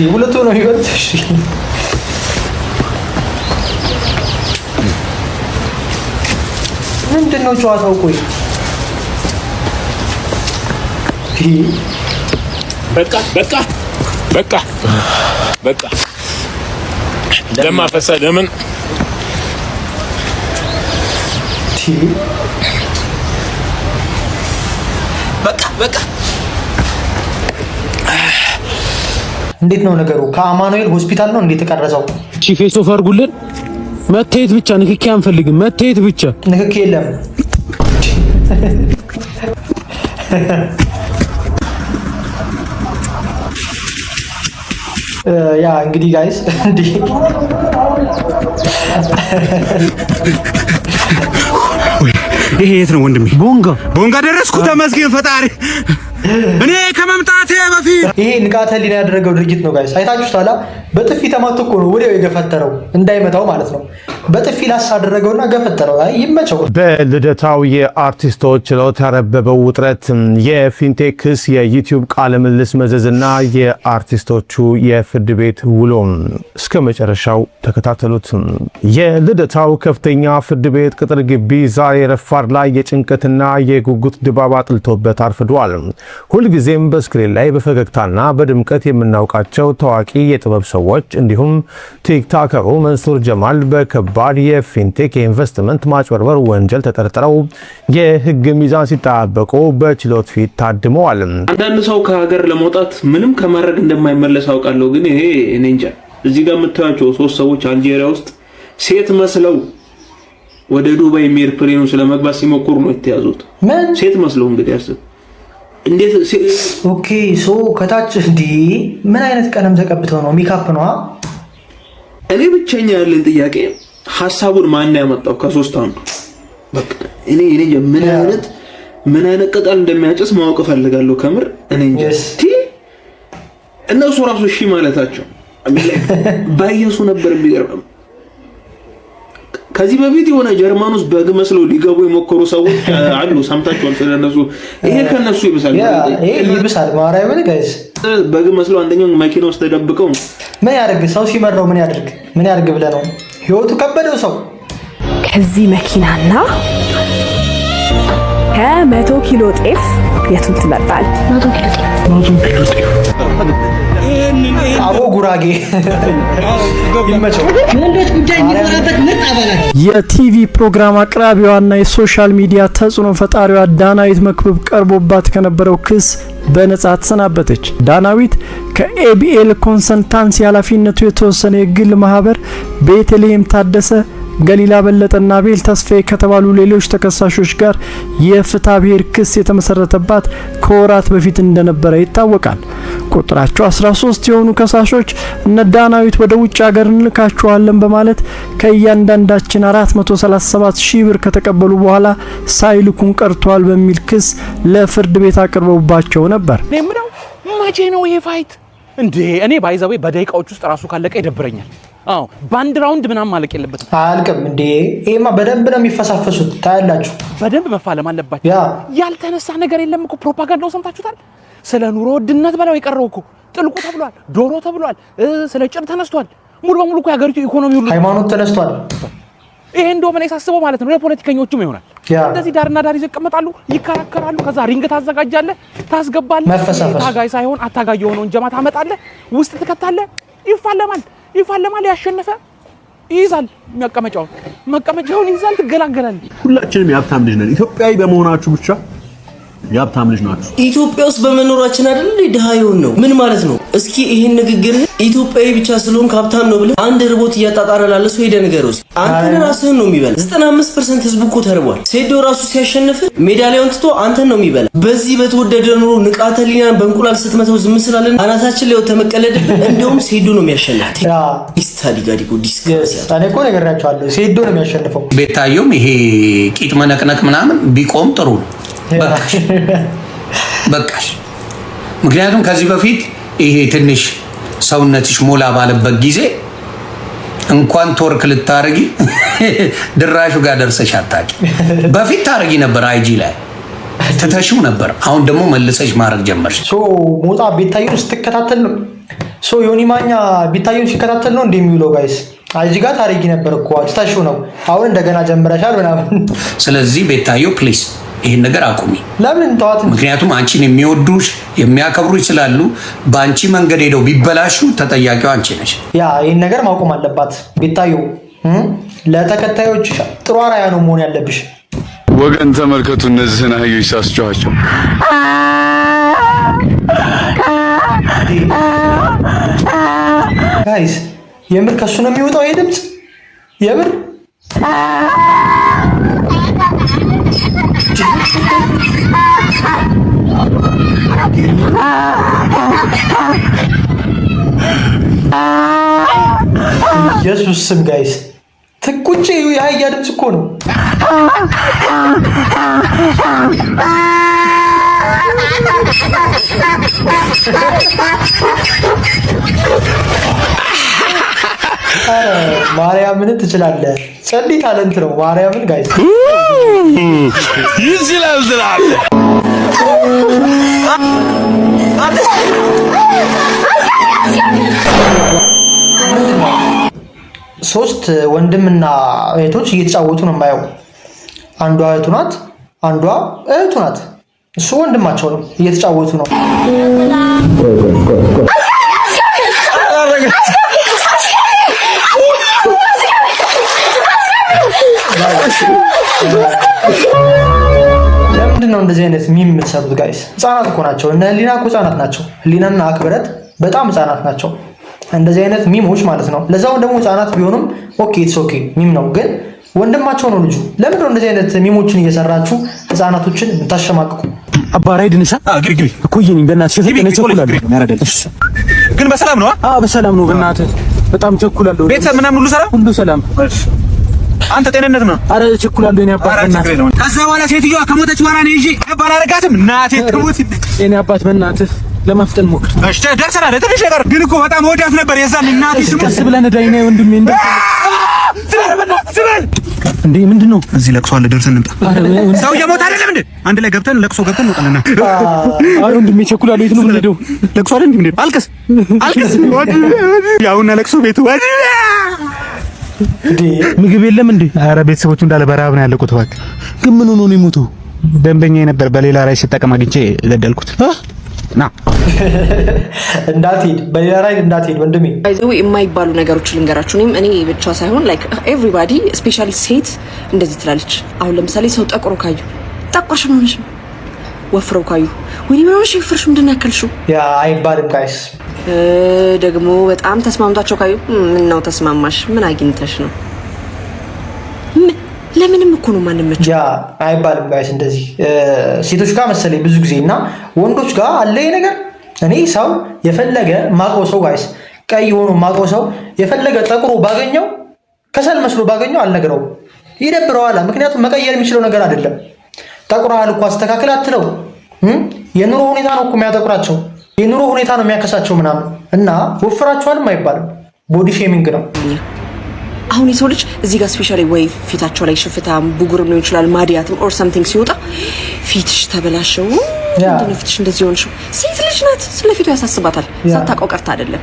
ሁለቱ ነው ይወጥ። እሺ ምንድነው ጨዋታው? ቆይ በቃ ለማፈሳ ለምን በቃ እንዴት ነው ነገሩ? ከአማኑኤል ሆስፒታል ነው እንዴት ተቀረጸው? እሺ ፌስ ኦፍ አድርጉልን። መታየት ብቻ ንክኪ አንፈልግም። መታየት ብቻ ንክኪ የለም። ያ እንግዲህ ጋይስ እንዴ ይሄ የት ነው ወንድሜ? ቦንጋ ደረስኩ። ተመስገን ፈጣሪ። እኔ ከመምጣቴ በፊት ይሄ ንቃተ ህሊና ያደረገው ድርጊት ነው ጋይስ። አይታችሁታል? በጥፊ ተማቶ እኮ ነው ወዲያው የገፈተረው እንዳይመታው ማለት ነው። በጥፊ ላስ አደረገውና ገፈተረው። አይ ይመቸው። በልደታው የአርቲስቶች ችሎት ያረበበው ውጥረት፣ የፊንቴክ ክስ፣ የዩቲዩብ ቃለ ምልልስ መዘዝና የአርቲስቶቹ የፍርድ ቤት ውሎ እስከ መጨረሻው ተከታተሉት። የልደታው ከፍተኛ ፍርድ ቤት ቅጥር ግቢ ዛሬ ረፋድ ላይ የጭንቀትና የጉጉት ድባብ አጥልቶበት አርፍዷል። ሁልጊዜም በስክሪን ላይ በፈገግታና በድምቀት የምናውቃቸው ታዋቂ የጥበብ ሰዎች እንዲሁም ቲክቶከሩ መንሱር ጀማል በከባድ የፊንቴክ የኢንቨስትመንት ማጭበርበር ወንጀል ተጠርጥረው የህግ ሚዛን ሲጠባበቁ በችሎት ፊት ታድመዋል። አንዳንድ ሰው ከሀገር ለመውጣት ምንም ከማድረግ እንደማይመለስ አውቃለሁ። ግን ይሄ እኔ እንጃ። እዚህ ጋር የምታዩቸው 3 ሰዎች አልጄሪያ ውስጥ ሴት መስለው ወደ ዱባይ ኤርፕሌኑ ስለመግባት ሲሞክሩ ነው የተያዙት። ሴት መስለው እንግዲህ አስብ እንዴት ኦኬ ሶ ከታች እንዲ ምን አይነት ቀለም ተቀብተው ነው? ሜካፕ ነው? እኔ ብቸኛ ያለን ጥያቄ ሐሳቡን ማን ያመጣው? ከ3 አንዱ በቃ እኔ ምን አይነት ቅጠል እንደሚያጨስ ማወቅ ፈልጋለሁ ከምር። እኔ እንጃ እነሱ ራሱ እሺ ማለታቸው ባየሱ ነበር የሚገርም። ከዚህ በፊት የሆነ ጀርመን ውስጥ በግ መስለው ሊገቡ የሞከሩ ሰዎች አሉ። ሰምታችኋል ስለነሱ? ይሄ ከነሱ ይብሳል። ይሄ ይብሳል። ማርያምን ጋይስ በግ መስለው አንደኛው መኪና ውስጥ ተደብቀው ምን ያርግ? ሰው ሲመራው ምን ያርግ ብለህ ነው? ህይወቱ ከበደው ሰው ከዚህ መኪናና ከ100 ኪሎ ጤፍ የቱን ትመርጣል? 100 ኪሎ ጤፍ። አቦ ጉራጌ ይመቸው። የቲቪ ፕሮግራም አቅራቢዋና የሶሻል ሚዲያ ተጽዕኖ ፈጣሪዋ ዳናዊት መክብብ ቀርቦባት ከነበረው ክስ በነጻ ተሰናበተች። ዳናዊት ከኤቢኤል ኮንሰልታንሲ ኃላፊነቱ የተወሰነ የግል ማህበር ቤተልሔም ታደሰ፣ ገሊላ በለጠና ቤል ተስፋዬ ከተባሉ ሌሎች ተከሳሾች ጋር የፍትሐ ብሔር ክስ የተመሰረተባት ከወራት በፊት እንደነበረ ይታወቃል። ቁጥራቸው 13 የሆኑ ከሳሾች እነ ዳናዊት ወደ ውጭ ሀገር እንልካቸዋለን በማለት ከእያንዳንዳችን 437 ሺህ ብር ከተቀበሉ በኋላ ሳይልኩን ቀርተዋል በሚል ክስ ለፍርድ ቤት አቅርበውባቸው ነበር። ምነው መቼ ነው ይሄ ፋይት እንዴ? እኔ ባይዛዌ በደቂቃዎች ውስጥ ራሱ ካለቀ ይደብረኛል። አዎ ባንድ ራውንድ ምናምን ማለቅ የለበትም። አልቅም እንዴ? ይሄማ በደንብ ነው የሚፈሳፈሱት። ታያላችሁ። በደንብ መፋለም አለባቸው። ያልተነሳ ነገር የለም እኮ ፕሮፓጋንዳው ሰምታችሁታል። ስለ ኑሮ ውድነት በለው የቀረው እኮ ጥልቁ ተብሏል፣ ዶሮ ተብሏል፣ ስለ ጭር ተነስቷል። ሙሉ በሙሉ እኮ የሀገሪቱ ኢኮኖሚ ሁሉ ሃይማኖት ተነስቷል። ይሄ እንደውም እኔ ሳስበው ማለት ነው ለፖለቲከኞቹም ይሆናል። እንደዚህ ዳርና ዳር ይቀመጣሉ፣ ይከራከራሉ። ከዛ ሪንግ ታዘጋጃለህ፣ ታስገባለህ። ታጋይ ሳይሆን አታጋይ የሆነውን ጀማ ታመጣለህ፣ ውስጥ ትከታለህ። ይፋለማል። ያሸነፈ ይይዛል መቀመጫውን ይይዛል። ትገላገላለህ። ሁላችንም የሀብታም ልጅ ነን። ኢትዮጵያዊ በመሆናችሁ ብቻ የሀብታም ልጅ ናችሁ። ኢትዮጵያ ውስጥ በመኖራችን አይደል ድሃ ይሆን ነው? ምን ማለት ነው? እስኪ ይሄን ንግግር ኢትዮጵያዊ ብቻ ስለሆንክ ሀብታም ነው ብለህ አንድ ርቦት እያጣጣረ ላለ ሰው ሄደህ ንገረው። አንተን ራስህን ነው የሚበላ። 95% ህዝቡ እኮ ተርቧል። ሴዶ ራሱ ሲያሸንፍ ሜዳሊያውን ትቶ አንተን ነው የሚበላ። በዚህ በተወደደ ኑሮ ንቃተ ህሊናን በእንቁላል ስትመተው ዝም ስላለን አናታችን ላይ ተመቀለድብን። እንደውም ሴዶ ነው የሚያሸንፍ። ኢስታዲጋዲጎ ዲስከስ ታኔ እኮ ነገራቸዋለሁ። ሴዶ ነው የሚያሸንፈው። ቤታየውም ይሄ ቂጥ መነቅነቅ ምናምን ቢቆም ጥሩ ነው። በቃሽ። ምክንያቱም ከዚህ በፊት ይሄ ትንሽ ሰውነትሽ ሞላ ባለበት ጊዜ እንኳን ቶርክ ልታረጊ ድራሹ ጋር ደርሰሽ አታቂ። በፊት ታረጊ ነበር አይጂ ላይ ትተሽው ነበር። አሁን ደግሞ መልሰሽ ማድረግ ጀመርሽ። ሞጣ ቤታየውን ስትከታተል ነው ዮኒ ማኛ ቤታየውን ሲከታተል ነው እንደሚውለው ጋይስ። አይጂ ጋር ታረጊ ነበር እኮ ትተሽው ነው። አሁን እንደገና ጀምረሻል ምናምን። ስለዚህ ቤታየው ፕሊዝ ይሄን ነገር አቁሚ። ለምን ተዋት? ምክንያቱም አንቺን የሚወዱሽ የሚያከብሩሽ ስላሉ በአንቺ መንገድ ሄደው ቢበላሹ ተጠያቂው አንቺ ነሽ። ይሄን ነገር ማቆም አለባት ቤታዩ። ለተከታዮች ጥሩ አርአያ ነው መሆን ያለብሽ። ወገን ተመልከቱ፣ እነዚህን አህዮች ሳስጨዋቸው። ጋይስ የምር ከሱ ነው የሚወጣው ይሄ ድምጽ የምር ኢየሱስ ስም ጋይስ ትቁጭ የአህያ ድምጽ እኮ ነው። ማርያምን ትችላለህ። ጸዲ ታለንት ነው። ማርያምን ጋይስ ይችላል ዝላል ሶስት ወንድምና እህቶች እየተጫወቱ ነው የማየው። አንዷ እህቱ ናት፣ አንዷ እህቱ ናት። እሱ ወንድማቸው ነው። እየተጫወቱ ነው። ለምንድን ነው እንደዚህ አይነት ሚም የምትሰሩት ጋይስ? ህፃናት እኮ ናቸው። እነ ህሊና እኮ ህፃናት ናቸው። ህሊናና አክብረት በጣም ህፃናት ናቸው። እንደዚህ አይነት ሚሞች ማለት ነው። ለዛው ደግሞ ህፃናት ቢሆኑም ኦኬ ኢትስ ኦኬ ሚም ነው፣ ግን ወንድማቸው ነው ልጁ። ለምንድን ነው እንደዚህ አይነት ሚሞችን እየሰራችሁ ህፃናቶችን የምታሸማቅቁ? አባራይ ድንሳ ግርግሪ እኮ ይሄን በእናትሽ ተጠነቀ ቸኩላለሁ። ግን በሰላም ነው? አዎ በሰላም ነው። በእናትህ በጣም ቸኩላለሁ። ቤተሰብ ምናምን ሁሉ ሰላም? አንተ ጤንነት ነው? አረ ቸኩላለሁ። እኔ አባት በእናትህ ከዛ በኋላ ሴትዮዋ ከሞተች በኋላ ነው እንጂ ባላረጋትም እናቴ ትሙት። እኔ አባት በእናትህ ለማፍጠን ሞክር። እሺ ደርሰናል። ትንሽ ነገር ግን እኮ በጣም ወዳት ነበር የዛን እናቴ ትሙት። ቀስ ብለን ዳይና ወንድሜ እንዴ ምንድነው? እዚህ ለቅሶ አለ፣ ደርሰን እንምጣ። ሰው የሞት አይደለም እንዴ? አንድ ላይ ገብተን ለቅሶ ገብተን እንወጣለና። አይ ወንድሜ ቸኩላለሁ። የት ነው የምንሄደው? ለቅሶ አይደል እንዴ? አልቀስ ያውና ለቅሶ ቤቱ ምግብ የለም እንዴ? ኧረ ቤተሰቦቹ እንዳለ በረሀብ ነው ያለቁት። እባክህ ግን ምን ሆኖ ነው የሞተው? ደንበኛ ነበር በሌላ ራይ ሲጠቀም አግኝቼ ገደልኩት። ና እንዳትሄድ፣ በሌላ ራይ እንዳትሄድ ወንድሜ። አይዘው የማይባሉ ነገሮች ልንገራችሁ። እኔ ብቻ ሳይሆን ላይክ ኤቭሪባዲ ስፔሻሊ ሴት እንደዚህ ትላለች። አሁን ለምሳሌ ሰው ጠቁሮ ካዩ ጠቋሽ ነው ነሽ፣ ወፍረው ካዩ ወይኔ ምን ሆነሽ ይፍርሽ ምንድን ነው ያከልሽው ያ አይባልም ጋይስ። ደግሞ በጣም ተስማምታቸው ካዩ ምን ነው ተስማማሽ ምን አግኝተሽ ነው? ለምንም እኮ ነው ማንነች ያ አይባልም ጋይስ። እንደዚህ ሴቶች ጋር መሰለኝ ብዙ ጊዜ እና ወንዶች ጋር አለ ይሄ ነገር። እኔ ሰው የፈለገ ማቀው ሰው ጋይስ ቀይ ሆኖ ማቀው ሰው የፈለገ ጠቁሮ ባገኘው ከሰል መስሎ ባገኘው አልነግረውም፣ ይደብረዋል። ምክንያቱም መቀየር የሚችለው ነገር አይደለም። ጠቁረሃል እኮ አስተካክል አትለው። የኑሮ ሁኔታ ነው እኮ የሚያጠቁራቸው፣ የኑሮ ሁኔታ ነው የሚያከሳቸው ምናምን እና ወፍራቸዋልም አይባልም። ቦዲ ሼሚንግ ነው። አሁን የሰው ልጅ እዚህ ጋር ስፔሻሊ ወይ ፊታቸው ላይ ሽፍታ ብጉርም ሊሆን ይችላል ማዲያትም ኦር ሰምቲንግ ሲወጣ ፊትሽ ተበላሸው እንደው ፊትሽ እንደዚህ ሆንሽ። ሴት ልጅ ናት፣ ስለፊቱ ያሳስባታል። ሳታውቀው ቀርታ አይደለም።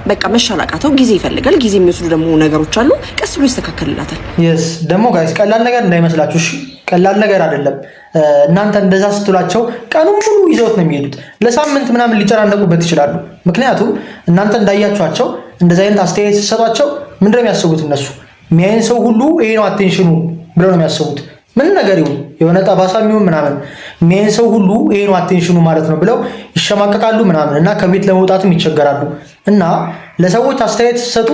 በቃ መሻላቃተው ጊዜ ይፈልጋል። ጊዜ የሚወስዱ ደግሞ ነገሮች አሉ። ቀስ ብሎ ይስተካከልላታል። የስ ደግሞ ጋይስ ቀላል ነገር እንዳይመስላችሁ እሺ። ቀላል ነገር አይደለም። እናንተ እንደዛ ስትሏቸው ቀኑን ሙሉ ይዘውት ነው የሚሄዱት። ለሳምንት ምናምን ሊጨናነቁበት ይችላሉ። ምክንያቱም እናንተ እንዳያችኋቸው እንደዛ አይነት አስተያየት ሲሰጧቸው ምንድነው የሚያስቡት? እነሱ የሚያይን ሰው ሁሉ ይሄ ነው አቴንሽኑ ብለው ነው የሚያስቡት። ምን ነገር ይሁን የሆነ ጠባሳ የሚሆን ምናምን የሚያይን ሰው ሁሉ ይሄ ነው አቴንሽኑ ማለት ነው ብለው ይሸማቀቃሉ ምናምን እና ከቤት ለመውጣትም ይቸገራሉ። እና ለሰዎች አስተያየት ሲሰጡ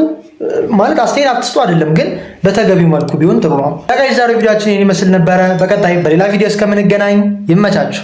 ማለት አስተያየት አትስጡ አይደለም፣ ግን በተገቢው መልኩ ቢሆን ጥሩ ነው። ዛሬ ቪዲዮአችን ይመስል ነበረ። በቀጣይ በሌላ ቪዲዮ እስከምንገናኝ ይመቻችሁ።